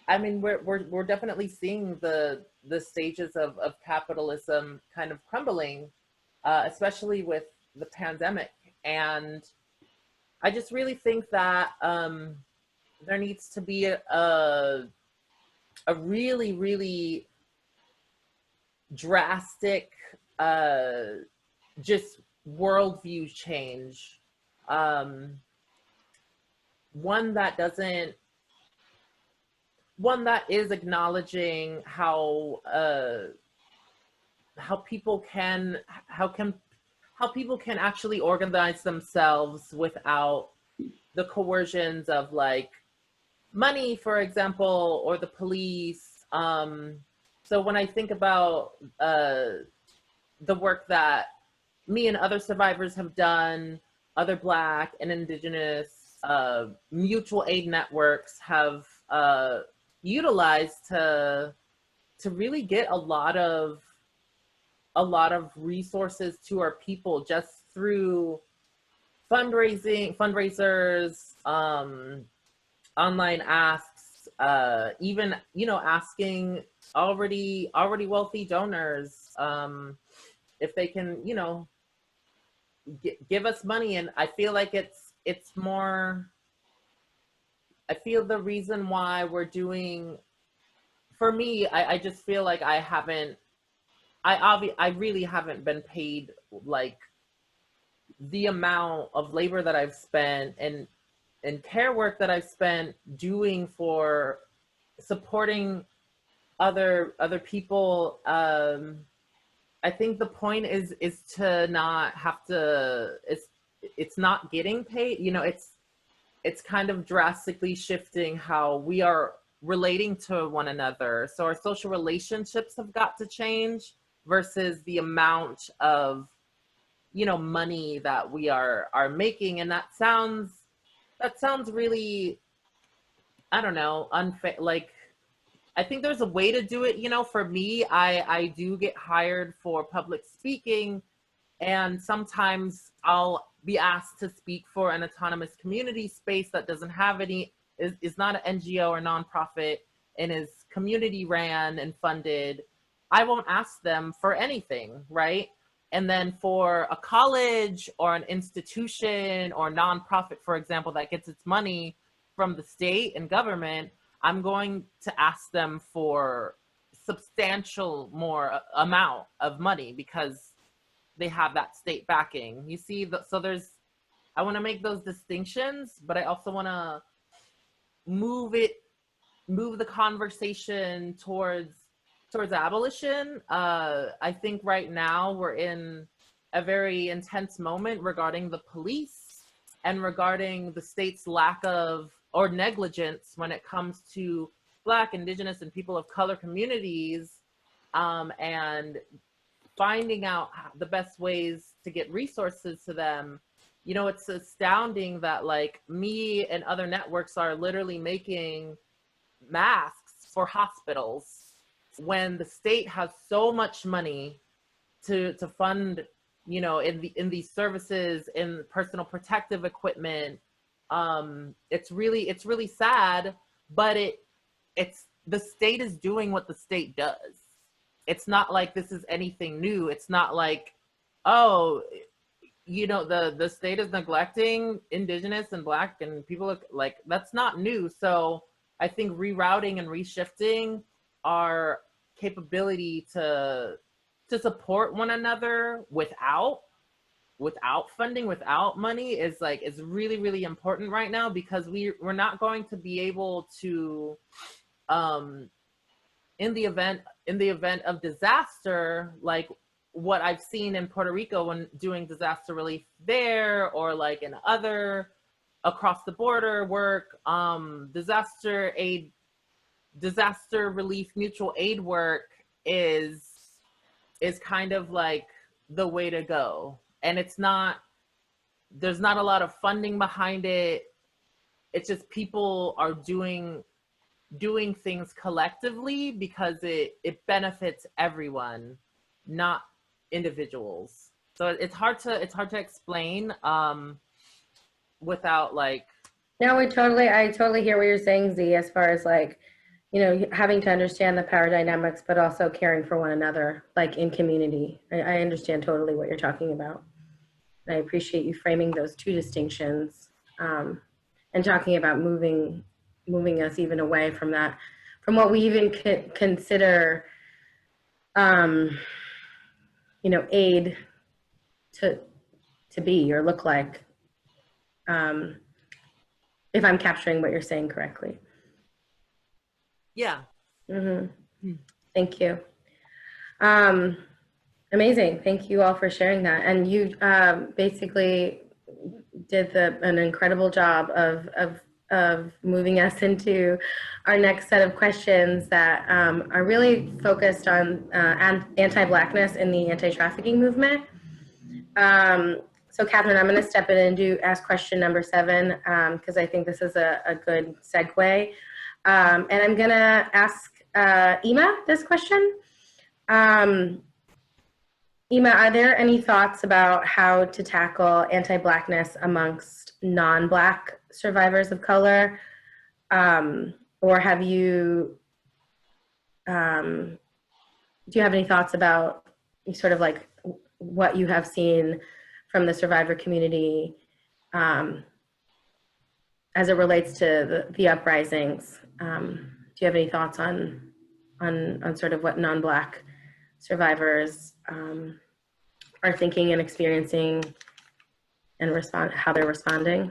I mean, we're definitely seeing the stages of capitalism kind of crumbling, especially with the pandemic. And I just really think that there needs to be a really, really drastic just worldview change. One that is acknowledging how people can actually organize themselves without the coercions of like money, for example, or the police. So when I think about the work that me and other survivors have done, other Black and Indigenous mutual aid networks have utilized to really get a lot of resources to our people just through fundraisers, online asks, even, you know, asking already wealthy donors if they can, you know, give us money. And I feel like it's more, I feel the reason why we're doing, for me, I just feel like I really haven't been paid like the amount of labor that I've spent and care work that I've spent doing for supporting other people. I think the point is to not have to, it's not getting paid, you know, it's kind of drastically shifting how we are relating to one another. So our social relationships have got to change versus the amount of, you know, money that we are making. And that sounds really, I don't know, unfair. Like, I think there's a way to do it. You know, for me, I do get hired for public speaking, and sometimes I'll be asked to speak for an autonomous community space that doesn't have any, is not an NGO or nonprofit, and is community ran and funded. I won't ask them for anything, right? And then for a college or an institution or nonprofit, for example, that gets its money from the state and government, I'm going to ask them for substantial more amount of money because they have that state backing. You see, so there's, I want to make those distinctions, but I also want to move the conversation towards abolition. I think right now we're in a very intense moment regarding the police and regarding the state's lack of or negligence when it comes to Black, Indigenous, and people of color communities, and finding out the best ways to get resources to them. You know, it's astounding that like me and other networks are literally making masks for hospitals when the state has so much money to fund, you know, in these services, in personal protective equipment. It's really sad, but it's the state is doing what the state does. It's not like this is anything new. It's not like, oh, you know, the state is neglecting Indigenous and Black and people, like, that's not new. So I think rerouting and reshifting our capability to support one another without funding, without money is really, really important right now, because we're not going to be able to, in the event of disaster, like what I've seen in Puerto Rico when doing disaster relief there, or like in other across the border work, disaster relief, mutual aid work is kind of like the way to go. And there's not a lot of funding behind it. It's just people are doing things collectively because it benefits everyone, not individuals. So it's hard to explain without like. No, I totally hear what you're saying, Z, as far as like, you know, having to understand the power dynamics, but also caring for one another, like in community. I understand totally what you're talking about. I appreciate you framing those two distinctions, and talking about moving us even away from that, from what we even consider, you know, aid to be or look like, if I'm capturing what you're saying correctly. Yeah. Mm-hmm. Thank you. Amazing. Thank you all for sharing that. And you basically did an incredible job of of moving us into our next set of questions that are really focused on anti-Blackness in the anti-trafficking movement. So Katherine, I'm going to step in and ask question number 7 because I think this is a good segue. And I'm going to ask Ima this question. Ima, are there any thoughts about how to tackle anti-Blackness amongst non-Black survivors of color? Or have you, do you have any thoughts about sort of like what you have seen from the survivor community as it relates to the uprisings? Do you have any thoughts on sort of what non-Black survivors are thinking and experiencing and how they're responding?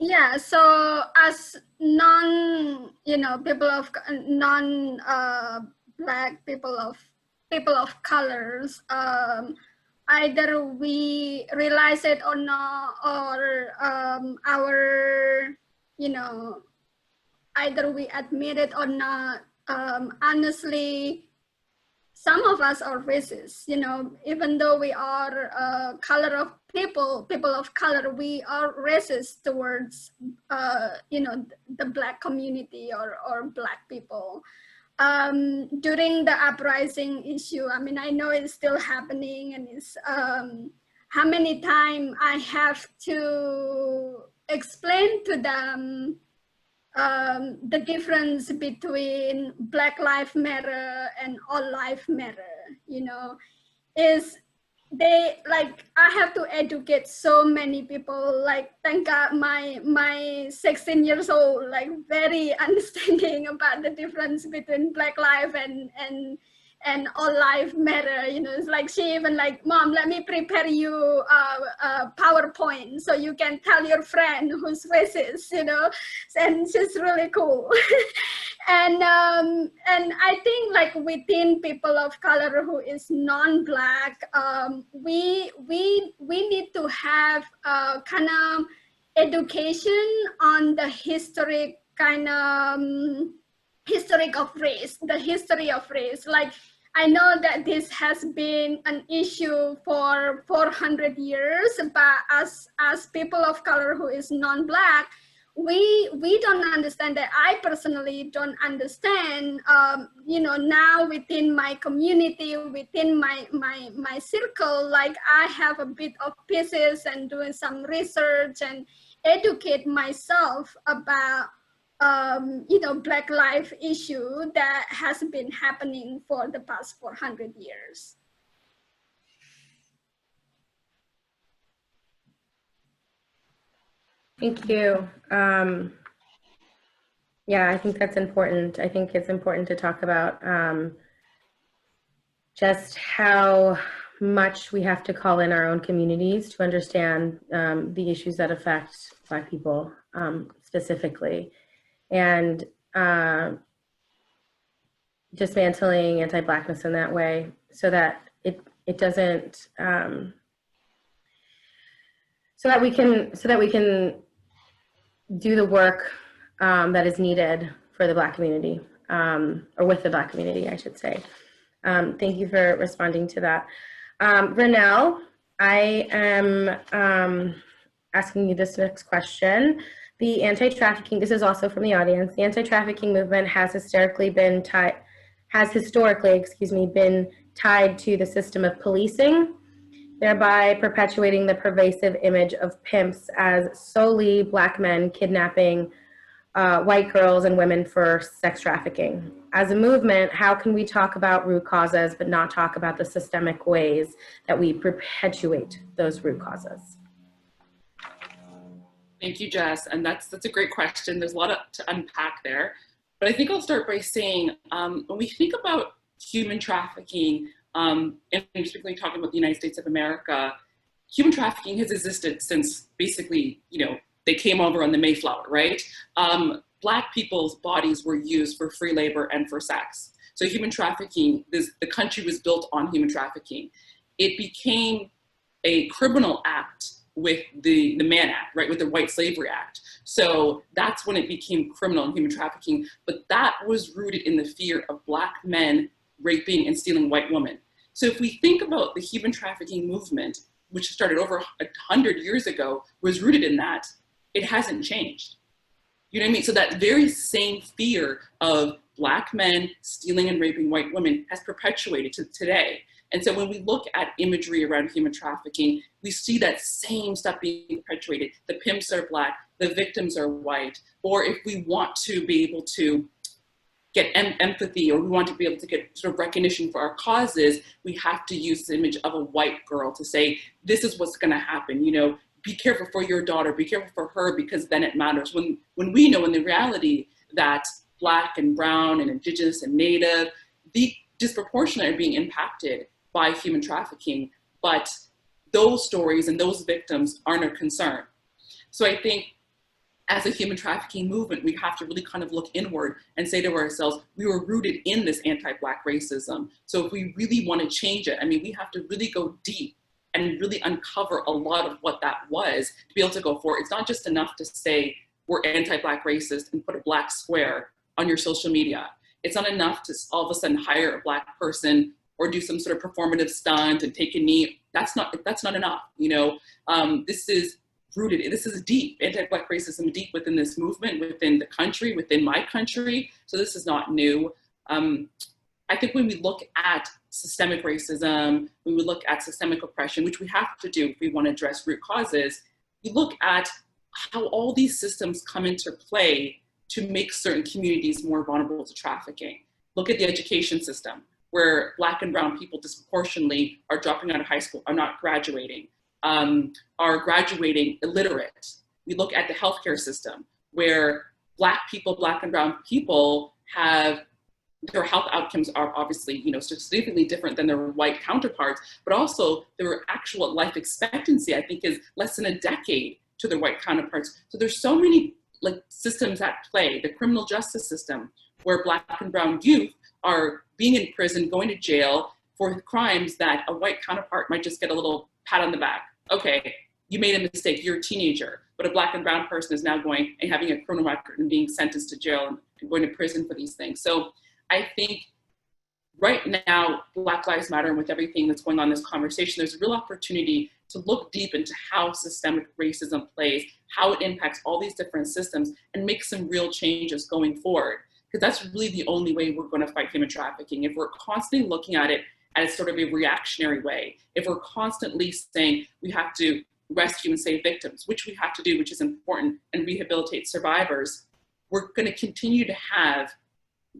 Yeah, so as non-Black people of colors, either we realize it or not, or either we admit it or not. Honestly, some of us are racist, even though we are people of color, we are racist towards, the Black community or Black people. During the uprising issue, I mean, I know it's still happening, and it's how many times I have to explain to them the difference between Black Lives Matter and All Lives Matter, is I have to educate so many people. Like, thank God my 16 years old, very understanding about the difference between Black Lives and All Lives Matter. It's like she even Mom, let me prepare you a PowerPoint so you can tell your friend who's racist, and she's really cool. And I think within people of color who is non-Black, we need to have kind of education on the history of race. I know that this has been an issue for 400 years, but as people of color who is non-Black, we don't understand that. I personally don't understand, now within my community, within my circle, I have a bit of pieces and doing some research and educate myself about Black life issue that has been happening for the past 400 years. Thank you. Yeah, I think that's important. I think it's important to talk about just how much we have to call in our own communities to understand the issues that affect Black people specifically. And dismantling anti-Blackness in that way, so that it doesn't, so that we can do the work that is needed for the Black community, or with the Black community, I should say. Thank you for responding to that. Rhonelle, I am asking you this next question. The anti-trafficking, this is also from the audience, the anti-trafficking movement has historically been tied to the system of policing, thereby perpetuating the pervasive image of pimps as solely Black men kidnapping white girls and women for sex trafficking. As a movement, how can we talk about root causes but not talk about the systemic ways that we perpetuate those root causes? Thank you, Jess. And that's a great question. There's a lot to unpack there. But I think I'll start by saying, when we think about human trafficking, and particularly talking about the United States of America, human trafficking has existed since basically, they came over on the Mayflower, right? Black people's bodies were used for free labor and for sex. So human trafficking, the country was built on human trafficking. It became a criminal act with the Mann Act, right, with the White Slavery Act. So that's when it became criminal and human trafficking, but that was rooted in the fear of Black men raping and stealing white women. So if we think about the human trafficking movement, which started over 100 years ago, was rooted in that, it hasn't changed. You know what I mean? So that very same fear of Black men stealing and raping white women has perpetuated to today. And so when we look at imagery around human trafficking, we see that same stuff being perpetuated. The pimps are Black, the victims are white, or if we want to be able to get empathy, or we want to be able to get sort of recognition for our causes, we have to use the image of a white girl to say, this is what's gonna happen, you know, be careful for your daughter, be careful for her, because then it matters. When we know in the reality that Black and brown and indigenous and native, the disproportionately are being impacted by human trafficking, but those stories and those victims aren't a concern. So I think as a human trafficking movement, we have to really kind of look inward and say to ourselves, we were rooted in this anti-Black racism. So if we really want to change it, I mean, we have to really go deep and really uncover a lot of what that was to be able to go forward. It's not just enough to say we're anti-Black racist and put a Black square on your social media. It's not enough to all of a sudden hire a Black person or do some sort of performative stunt and take a knee. That's not enough, you know? This is rooted, this is deep, anti-Black racism deep within this movement, within the country, within my country. So this is not new. I think when we look at systemic racism, when we look at systemic oppression, which we have to do if we want to address root causes, we look at how all these systems come into play to make certain communities more vulnerable to trafficking. Look at the education system, where Black and brown people disproportionately are dropping out of high school, are not graduating, are graduating illiterate. We look at the healthcare system, where Black people, Black and brown people have, their health outcomes are obviously, you know, significantly different than their white counterparts, but also their actual life expectancy, I think, is less than a decade to their white counterparts. So there's so many like systems at play. The criminal justice system, where Black and brown youth are being in prison, going to jail for crimes that a white counterpart might just get a little pat on the back. Okay, you made a mistake, you're a teenager, but a Black and brown person is now going and having a criminal record and being sentenced to jail and going to prison for these things. So I think right now, Black Lives Matter, and with everything that's going on in this conversation, there's a real opportunity to look deep into how systemic racism plays, how it impacts all these different systems, and make some real changes going forward. Because that's really the only way we're going to fight human trafficking. If we're constantly looking at it as sort of a reactionary way, if we're constantly saying we have to rescue and save victims, which we have to do, which is important, and rehabilitate survivors, we're going to continue to have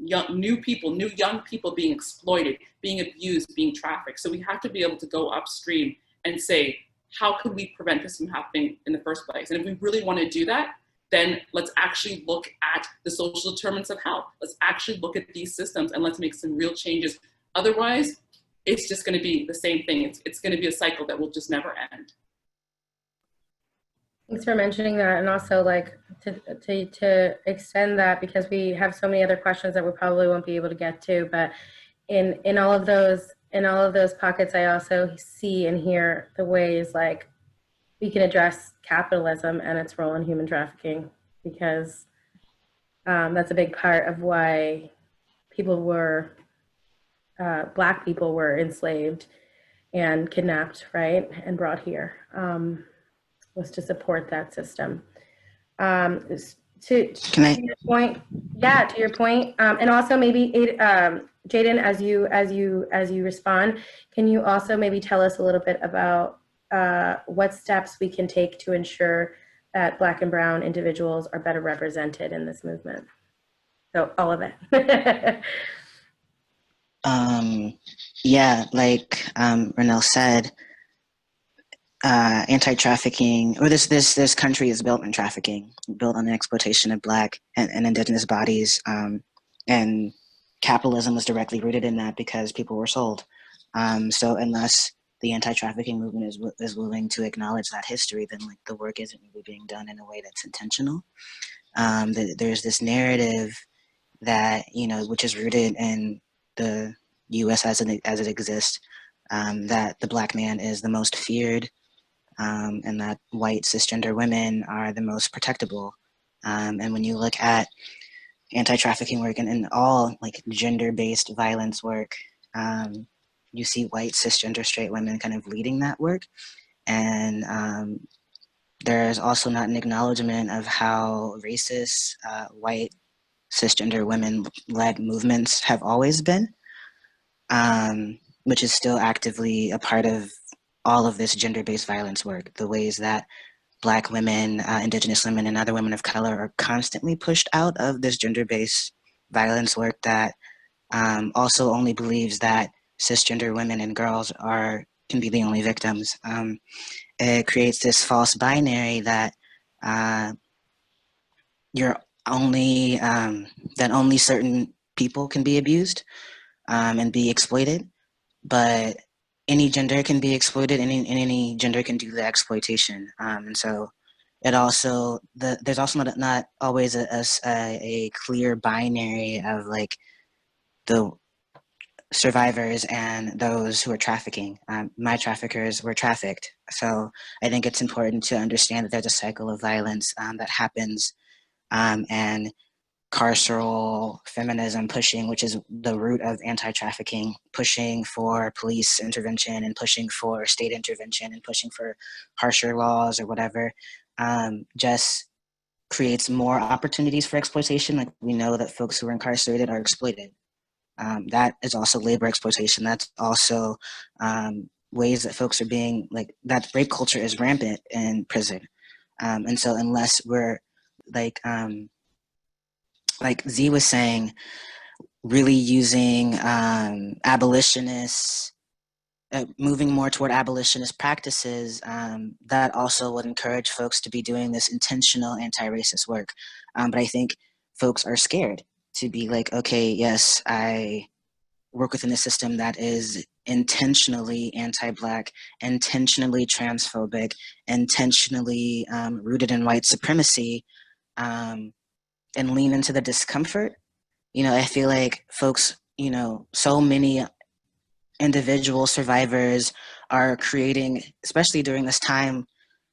young people being exploited, being abused, being trafficked. So we have to be able to go upstream and say, how could we prevent this from happening in the first place? And if we really want to do that, then let's actually look at the social determinants of health. Let's actually look at these systems and let's make some real changes. Otherwise, it's just going to be the same thing. It's going to be a cycle that will just never end. Thanks for mentioning that, and also like to extend that, because we have so many other questions that we probably won't be able to get to. But in all of those pockets, I also see and hear the ways like we can address capitalism and its role in human trafficking, because that's a big part of why people were Black people were enslaved and kidnapped, right, and brought here. Was to support that system. To your point, yeah, to your point, and also maybe Jaden, as you respond, can you also maybe tell us a little bit about what steps we can take to ensure that Black and brown individuals are better represented in this movement? So all of it. Yeah, like Rhonelle said, anti-trafficking, or this country is built on trafficking, built on the exploitation of Black and indigenous bodies, and capitalism was directly rooted in that because people were sold. So unless the anti-trafficking movement is willing to acknowledge that history, then like the work isn't really being done in a way that's intentional. There's this narrative that, you know, which is rooted in the U.S. as it exists, that the Black man is the most feared and that white cisgender women are the most protectable. And when you look at anti-trafficking work and all like gender-based violence work, you see white cisgender straight women kind of leading that work. And there's also not an acknowledgement of how racist white cisgender women-led movements have always been, which is still actively a part of all of this gender-based violence work. The ways that Black women, Indigenous women, and other women of color are constantly pushed out of this gender-based violence work that also only believes that cisgender women and girls can be the only victims. It creates this false binary that that only certain people can be abused and be exploited, but any gender can be exploited, and any gender can do the exploitation. And so it also, there's also not always a clear binary of like the survivors and those who are trafficking. My traffickers were trafficked. So I think it's important to understand that there's a cycle of violence that happens, and carceral feminism pushing, which is the root of anti-trafficking, pushing for police intervention and pushing for state intervention and pushing for harsher laws or whatever, just creates more opportunities for exploitation. Like we know that folks who are incarcerated are exploited. That is also labor exploitation. That's also ways that folks are being, like, that rape culture is rampant in prison. And so unless we're like Z was saying, really using abolitionists, moving more toward abolitionist practices, that also would encourage folks to be doing this intentional anti-racist work. But I think folks are scared to be like, okay, yes, I work within a system that is intentionally anti-Black, intentionally transphobic, intentionally rooted in white supremacy, and lean into the discomfort. I feel like folks, so many individual survivors are creating, especially during this time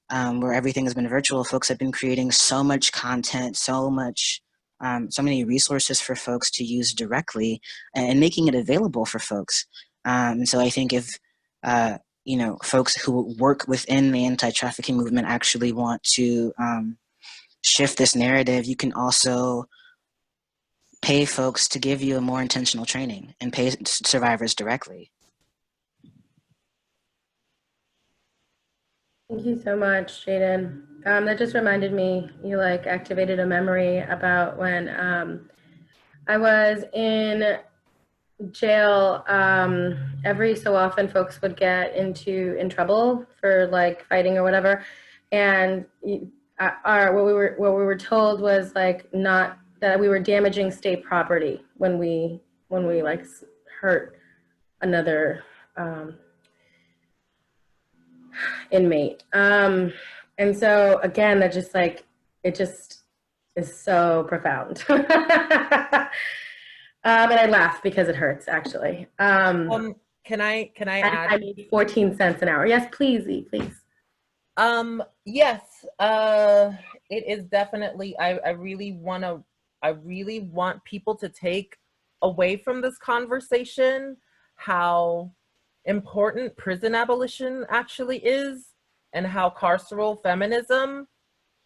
where everything has been virtual, folks have been creating so much content, so many resources for folks to use directly and making it available for folks. And so I think if, folks who work within the anti-trafficking movement actually want to shift this narrative, you can also pay folks to give you a more intentional training and pay survivors directly. Thank you so much, Jaden. That just reminded me, you like activated a memory about when I was in jail. Every so often folks would get in trouble for like fighting or whatever. And what we were told was like not that we were damaging state property when we like hurt another inmate. And so again, that just like, it just is so profound. And I laugh because it hurts, actually. Can I add? I made 14 cents an hour. Yes, please, E, please. Yes, it is definitely, I really want people to take away from this conversation how important prison abolition actually is, and how carceral feminism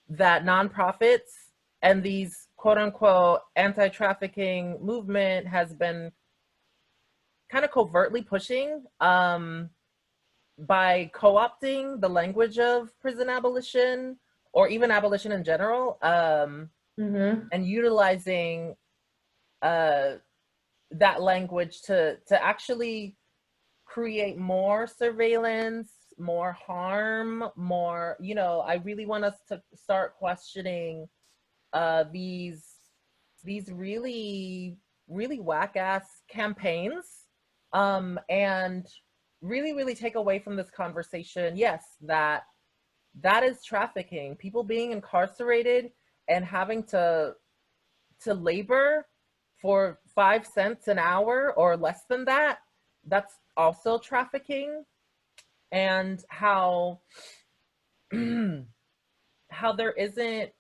that nonprofits and these quote unquote anti-trafficking movement has been kind of covertly pushing by co-opting the language of prison abolition, or even abolition in general, and utilizing that language to actually create more surveillance, more harm, more, I really want us to start questioning these really, really whack-ass campaigns, and really take away from this conversation, yes, that is trafficking. People being incarcerated and having to labor for 5 cents an hour or less than that, that's also trafficking. And how how there isn't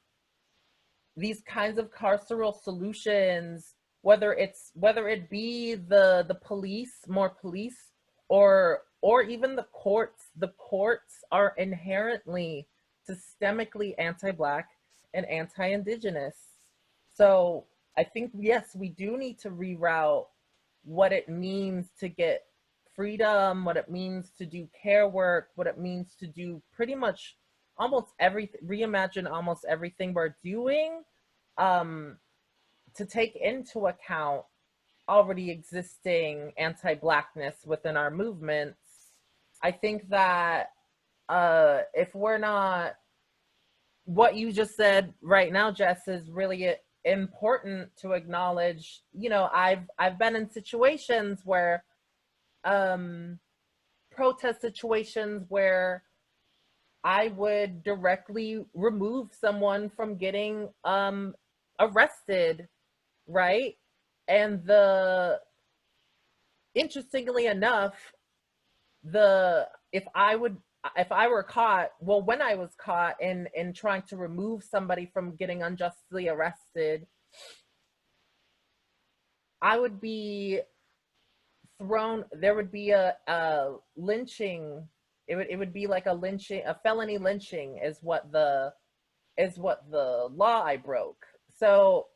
these kinds of carceral solutions, whether it be the police, more police, or even the courts. The courts are inherently systemically anti-Black and anti-Indigenous. So I think, yes, we do need to reroute what it means to get freedom, what it means to do care work, what it means to do pretty much almost everything, reimagine almost everything we're doing, to take into account already existing anti-Blackness within our movements. I think that if we're not, what you just said right now, Jess, is really important to acknowledge. You know, I've been in situations where, protest situations where I would directly remove someone from getting arrested, right? And interestingly enough, if I were caught, well, when I was caught in trying to remove somebody from getting unjustly arrested, I would be thrown, there would be a lynching. It would be like a lynching, a felony lynching is what the law I broke. So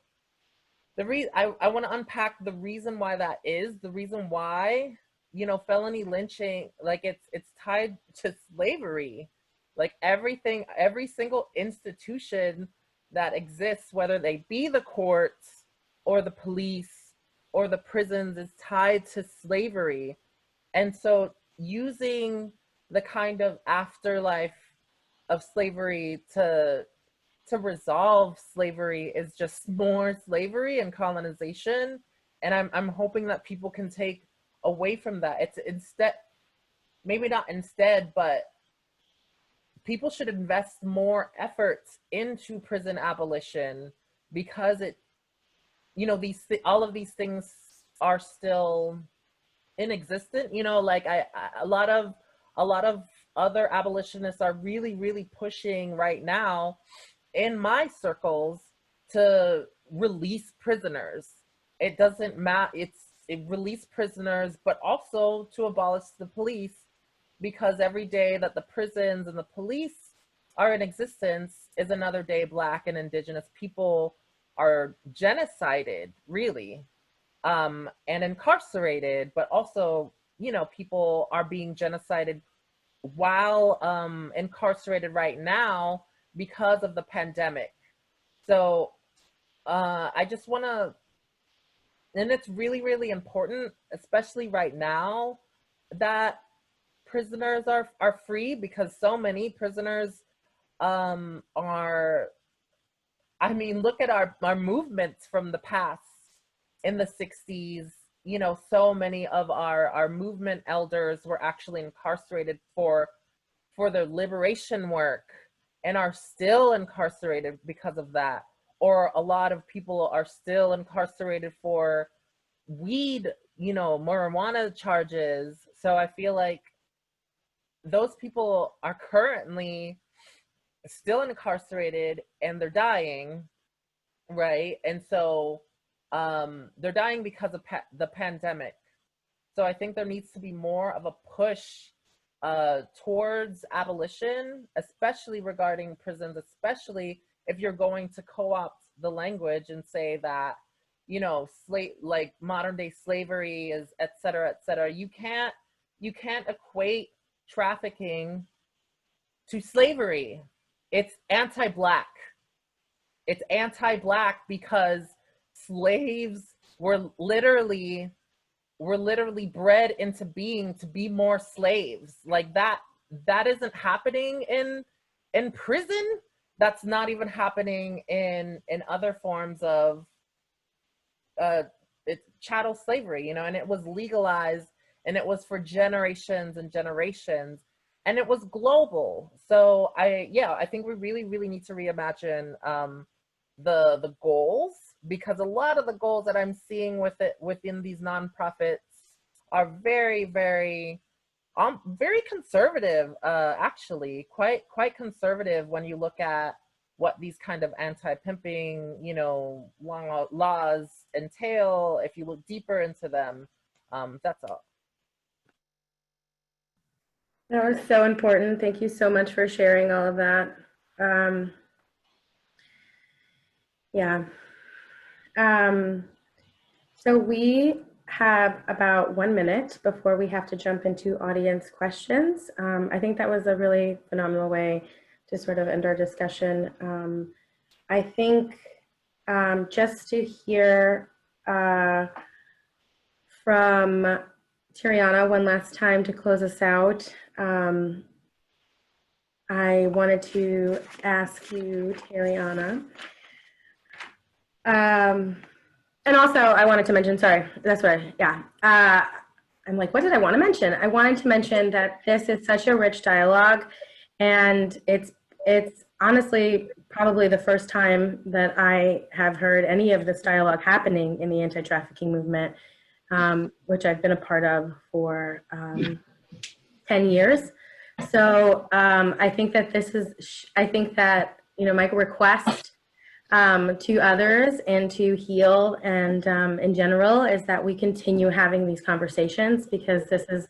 the reason I want to unpack the reason why that is, the reason why, you know, felony lynching, like it's tied to slavery. Like everything, every single institution that exists, whether they be the courts or the police or the prisons, is tied to slavery. And so using the kind of afterlife of slavery to resolve slavery is just more slavery and colonization. And I'm hoping that people can take away from that. It's instead, maybe not instead, but people should invest more efforts into prison abolition, because it, you know, all of these things are still inexistent. You know, like a lot of other abolitionists are really pushing right now in my circles to release prisoners. It doesn't matter, it release prisoners, but also to abolish the police, because every day that the prisons and the police are in existence is another day Black and Indigenous people are genocided, really, and incarcerated, but also, you know, people are being genocided while incarcerated right now because of the pandemic. So I just want to, and it's really important, especially right now, that prisoners are free, because so many prisoners are, I mean, look at our movements from the past. In the 60s, you know, so many of our movement elders were actually incarcerated for their liberation work and are still incarcerated because of that. Or a lot of people are still incarcerated for weed, you know, marijuana charges. So I feel like those people are currently still incarcerated and they're dying, right? And so they're dying because of the pandemic. So I think there needs to be more of a push towards abolition, especially regarding prisons, especially if you're going to co-opt the language and say that, you know, like modern day slavery is et cetera, et cetera. You can't equate trafficking to slavery. It's anti-Black. It's anti-Black because slaves were literally bred into being to be more slaves. Like that isn't happening in prison. That's not even happening in other forms of it's chattel slavery, you know, and it was legalized and it was for generations and generations, and it was global. So I think we really need to reimagine the goals, because a lot of the goals that I'm seeing within these nonprofits are very very conservative, actually, quite conservative when you look at what these kind of anti-pimping, you know, laws entail. If you look deeper into them, that's all. That was so important. Thank you so much for sharing all of that. Yeah. So we have about 1 minute before we have to jump into audience questions. I think that was a really phenomenal way to sort of end our discussion. I think just to hear from Terriana one last time to close us out, I wanted to ask you, Terriana, and also I wanted to mention, sorry, that's right, yeah. I'm like, what did I want to mention? I wanted to mention that this is such a rich dialogue, and it's honestly probably the first time that I have heard any of this dialogue happening in the anti-trafficking movement, which I've been a part of for 10 years. So I think that you know, my request to others and to HEAL and in general is that we continue having these conversations, because this is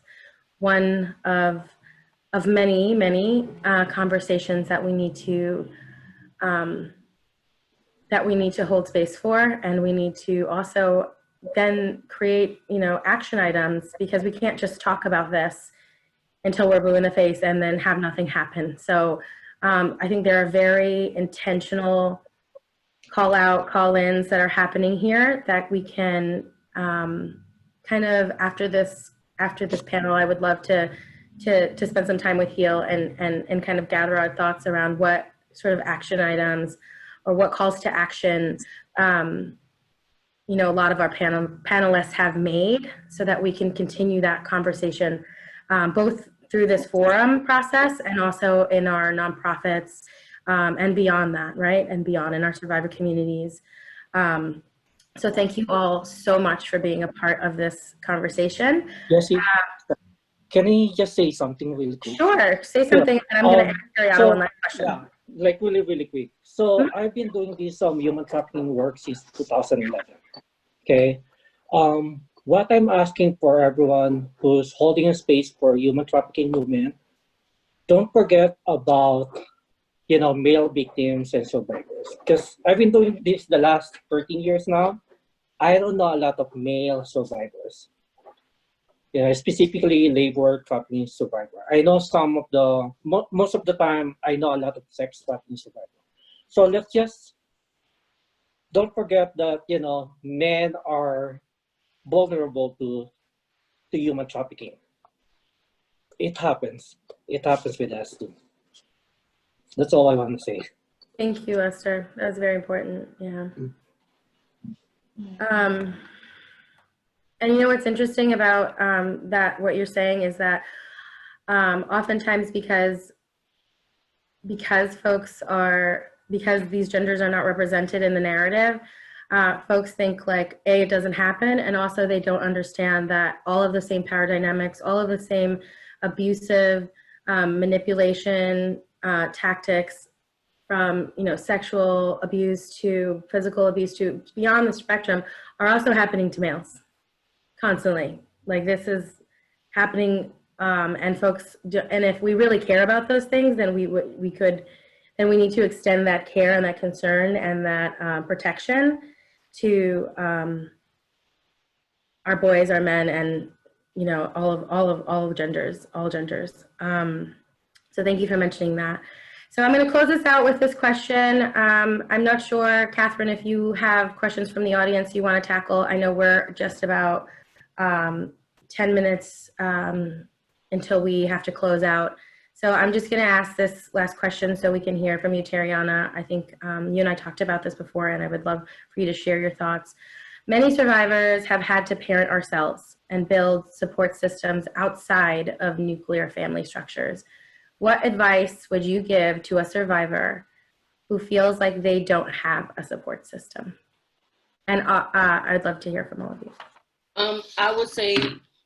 one of many conversations that we need to hold space for, and we need to also then create, you know, action items, because we can't just talk about this until we're blue in the face and then have nothing happen. So I think there are very intentional call-ins that are happening here that we can kind of after this panel, I would love to spend some time with HEAL and kind of gather our thoughts around what sort of action items or what calls to action you know, a lot of our panelists have made, so that we can continue that conversation both through this forum process and also in our nonprofits and beyond that, right? And beyond in our survivor communities. So thank you all so much for being a part of this conversation. Jesse, can I just say something really quick? Sure, say something, and I'm going to carry out one last question. Yeah, like really quick. So I've been doing this human trafficking work since 2011. Okay. What I'm asking for everyone who's holding a space for human trafficking movement, don't forget about, you know, male victims and survivors. Because I've been doing this the last 13 years now. I don't know a lot of male survivors. You know, specifically labor trafficking survivor. I know some of the, most of the time, I know a lot of sex trafficking survivors. So let's just, don't forget that, you know, men are vulnerable to human trafficking. It happens. It happens with us too. That's all I want to say. Thank you, Esther. That was very important. Yeah. And you know what's interesting about that, what you're saying is that oftentimes because these genders are not represented in the narrative, folks think like, A, it doesn't happen, and also they don't understand that all of the same power dynamics, all of the same abusive manipulation tactics, from, you know, sexual abuse to physical abuse to beyond the spectrum, are also happening to males constantly. Like, this is happening, and folks and if we really care about those things, then we need to extend that care and that concern and that protection to our boys, our men, and, you know, all genders. So thank you for mentioning that. So I'm going to close this out with this question. I'm not sure, Katherine, if you have questions from the audience you want to tackle. I know we're just about 10 minutes until we have to close out. So I'm just going to ask this last question so we can hear from you, Terriana. I think you and I talked about this before, and I would love for you to share your thoughts. Many survivors have had to parent ourselves and build support systems outside of nuclear family structures. What advice would you give to a survivor who feels like they don't have a support system? And I'd love to hear from all of you. I would say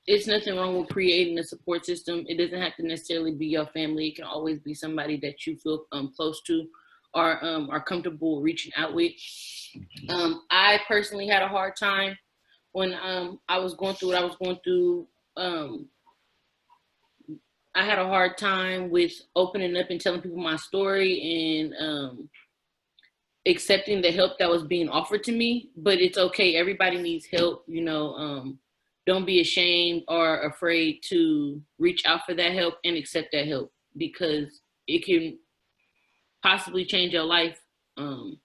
it's nothing wrong with creating a support system. It doesn't have to necessarily be your family. It can always be somebody that you feel close to or are comfortable reaching out with. I personally had a hard time when I was going through what I was going through. I had a hard time with opening up and telling people my story and accepting the help that was being offered to me. But it's okay. Everybody needs help, you know. Don't be ashamed or afraid to reach out for that help and accept that help, because it can possibly change your life. And,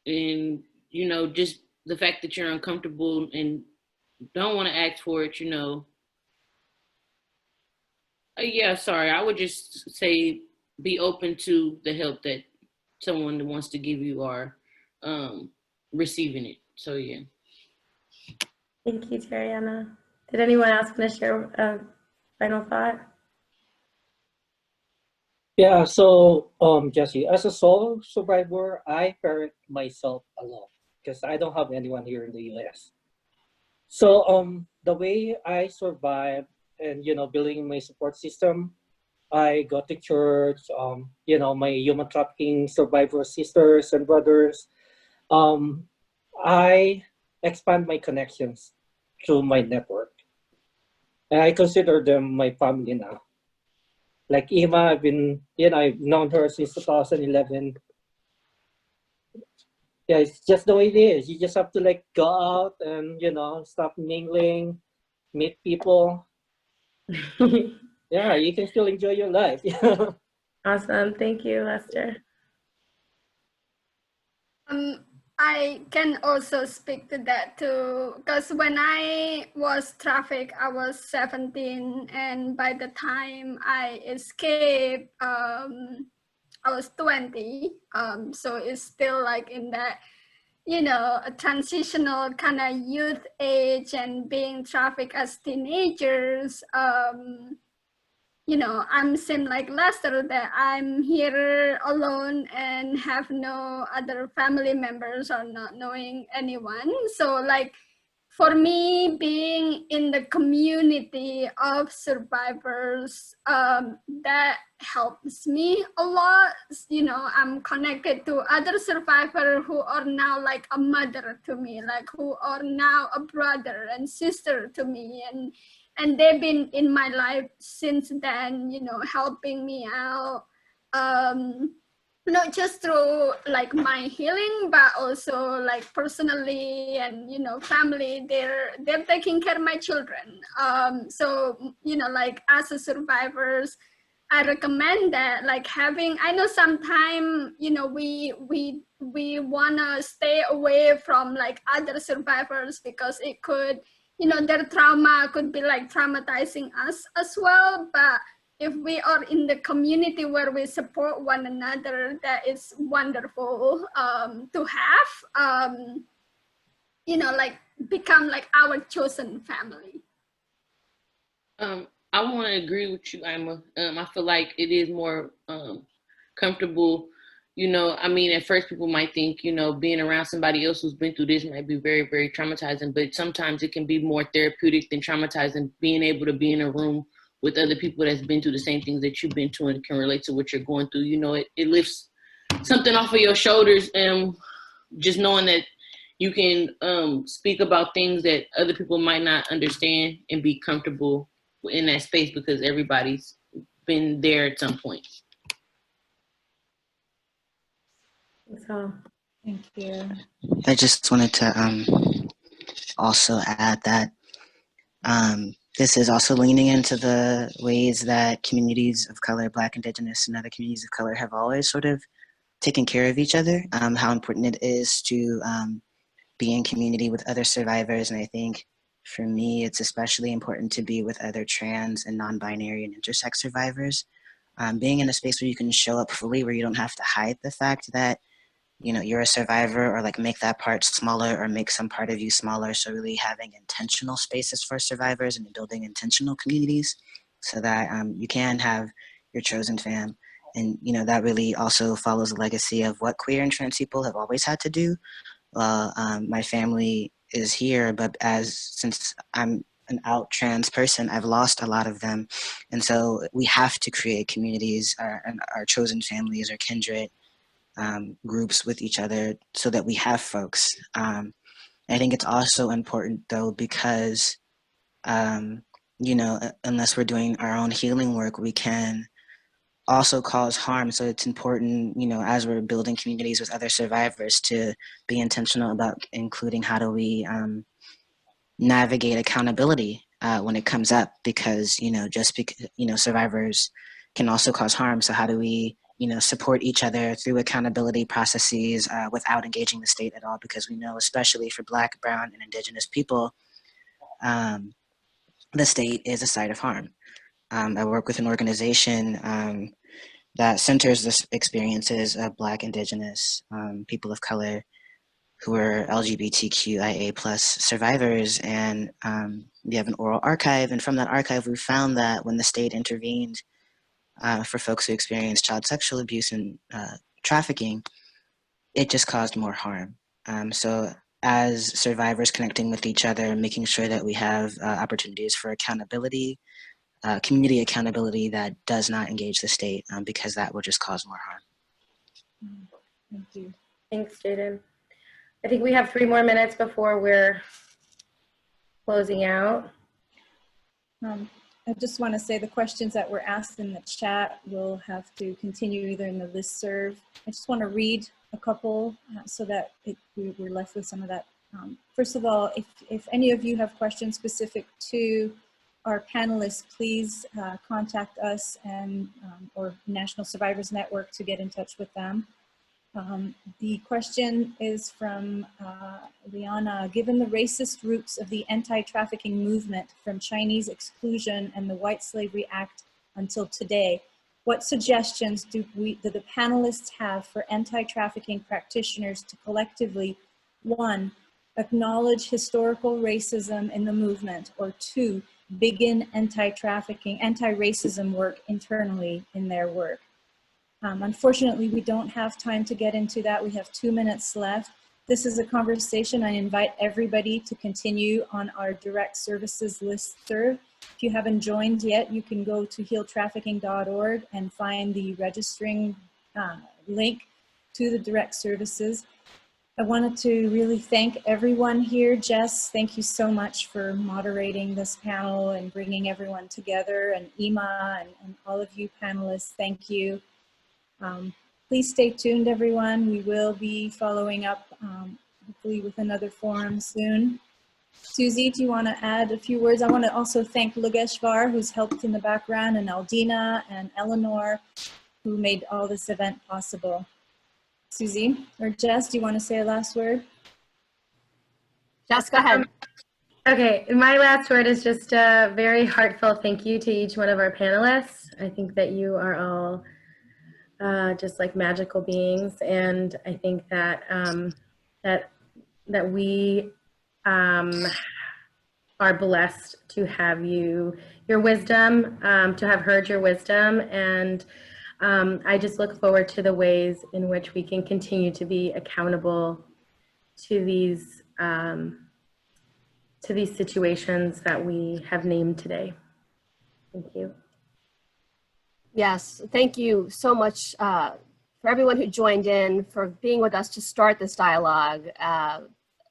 you know, just the fact that you're uncomfortable and don't want to ask for it, you know. Yeah, sorry. I would just say be open to the help that someone wants to give you or receiving it. So, yeah. Thank you, Terriana. Did anyone else want to share a final thought? Yeah, so Jesse, as a solo survivor, I parent myself alone because I don't have anyone here in the US. So the way I survived and, you know, building my support system, I go to church, you know, my human trafficking survivor sisters and brothers. I expand my connections through my network. And I consider them my family now. Like Ima, I've known her since 2011. Yeah, it's just the way it is. You just have to like go out and, you know, stop mingling, meet people. Yeah, you can still enjoy your life. Awesome. Thank you, Lester. I can also speak to that too, because when I was trafficked, I was 17, and by the time I escaped, I was 20. So it's still like in that, you know, a transitional kind of youth age and being trafficked as teenagers. You know, I'm same like Lester, that I'm here alone and have no other family members or not knowing anyone. So like for me, being in the community of survivors, that helps me a lot. You know, I'm connected to other survivors who are now like a mother to me, like who are now a brother and sister to me, and they've been in my life since then, you know, helping me out, not just through like my healing, but also like personally and, you know, family. They're taking care of my children. So, you know, like as a survivors, I recommend that, like having, I know sometimes, you know, we wanna stay away from like other survivors because it could, you know, their trauma could be like traumatizing us as well. But if we are in the community where we support one another, that is wonderful to have, you know, like become like our chosen family. I want to agree with you, Ima. I feel like it is more comfortable. You know, I mean, at first people might think, you know, being around somebody else who's been through this might be very, very traumatizing, but sometimes it can be more therapeutic than traumatizing, being able to be in a room with other people that's been through the same things that you've been through and can relate to what you're going through. You know, it lifts something off of your shoulders, and just knowing that you can speak about things that other people might not understand and be comfortable in that space, because everybody's been there at some point. So, Thank you. I just wanted to also add that this is also leaning into the ways that communities of color, Black, Indigenous, and other communities of color have always sort of taken care of each other, how important it is to be in community with other survivors. And I think for me, it's especially important to be with other trans and non-binary and intersex survivors. Being in a space where you can show up fully, where you don't have to hide the fact that, you know, you're a survivor, or like make that part smaller or make some part of you smaller. So really having intentional spaces for survivors and building intentional communities so that you can have your chosen fam. And, you know, that really also follows the legacy of what queer and trans people have always had to do. Well, my family is here, but since I'm an out trans person, I've lost a lot of them. And so we have to create communities, our chosen families or kindred groups with each other so that we have folks. I think it's also important though, because, you know, unless we're doing our own healing work, we can also cause harm. So it's important, you know, as we're building communities with other survivors, to be intentional about including how do we navigate accountability when it comes up, because, you know, just because, you know, survivors can also cause harm. So how do we, you know, support each other through accountability processes without engaging the state at all? Because we know, especially for Black, Brown, and Indigenous people, the state is a site of harm. I work with an organization that centers the experiences of Black, Indigenous, people of color who are LGBTQIA+ survivors, and we have an oral archive, and from that archive we found that when the state intervened for folks who experience child sexual abuse and trafficking, it just caused more harm. So as survivors connecting with each other, making sure that we have opportunities for accountability, community accountability that does not engage the state, because that will just cause more harm. Thank you. Thanks, Jaden. I think we have 3 more minutes before we're closing out. I just want to say the questions that were asked in the chat will have to continue either in the listserv. I just want to read a couple so that we're left with some of that. First of all, if any of you have questions specific to our panelists, please contact us and or National Survivors Network to get in touch with them. The question is from Liana. Given the racist roots of the anti-trafficking movement from Chinese exclusion and the White Slavery Act until today, what suggestions do the panelists have for anti-trafficking practitioners to collectively, 1, acknowledge historical racism in the movement, or 2, begin anti-trafficking, anti-racism work internally in their work? Unfortunately, we don't have time to get into that. We have 2 minutes left. This is a conversation I invite everybody to continue on our direct services listserv. If you haven't joined yet, you can go to healtrafficking.org and find the registering link to the direct services. I wanted to really thank everyone here. Jess, thank you so much for moderating this panel and bringing everyone together, and Ima and all of you panelists, thank you. Please stay tuned, everyone. We will be following up hopefully with another forum soon. Susie, do you want to add a few words? I want to also thank Lugeshvar, who's helped in the background, and Aldina and Eleanor, who made all this event possible. Susie or Jess, do you want to say a last word? Jess, go ahead. Okay, my last word is just a very heartfelt thank you to each one of our panelists. I think that you are all just like magical beings, and I think that that we are blessed to have your wisdom, to have heard your wisdom, and I just look forward to the ways in which we can continue to be accountable to these situations that we have named today. Thank you. Yes, thank you so much for everyone who joined in, for being with us to start this dialogue.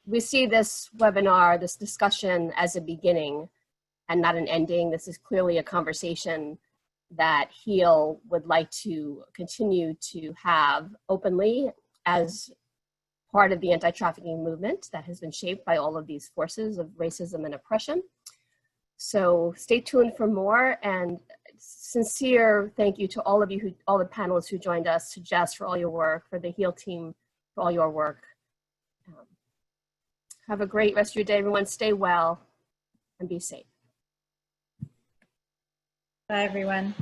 We see this webinar, this discussion, as a beginning and not an ending. This is clearly a conversation that HEAL would like to continue to have openly as part of the anti-trafficking movement that has been shaped by all of these forces of racism and oppression. So stay tuned for more, and sincere thank you to all of you, all the panelists who joined us, to Jess for all your work, for the HEAL team for all your work. Have a great rest of your day, everyone. Stay well and be safe. Bye, everyone.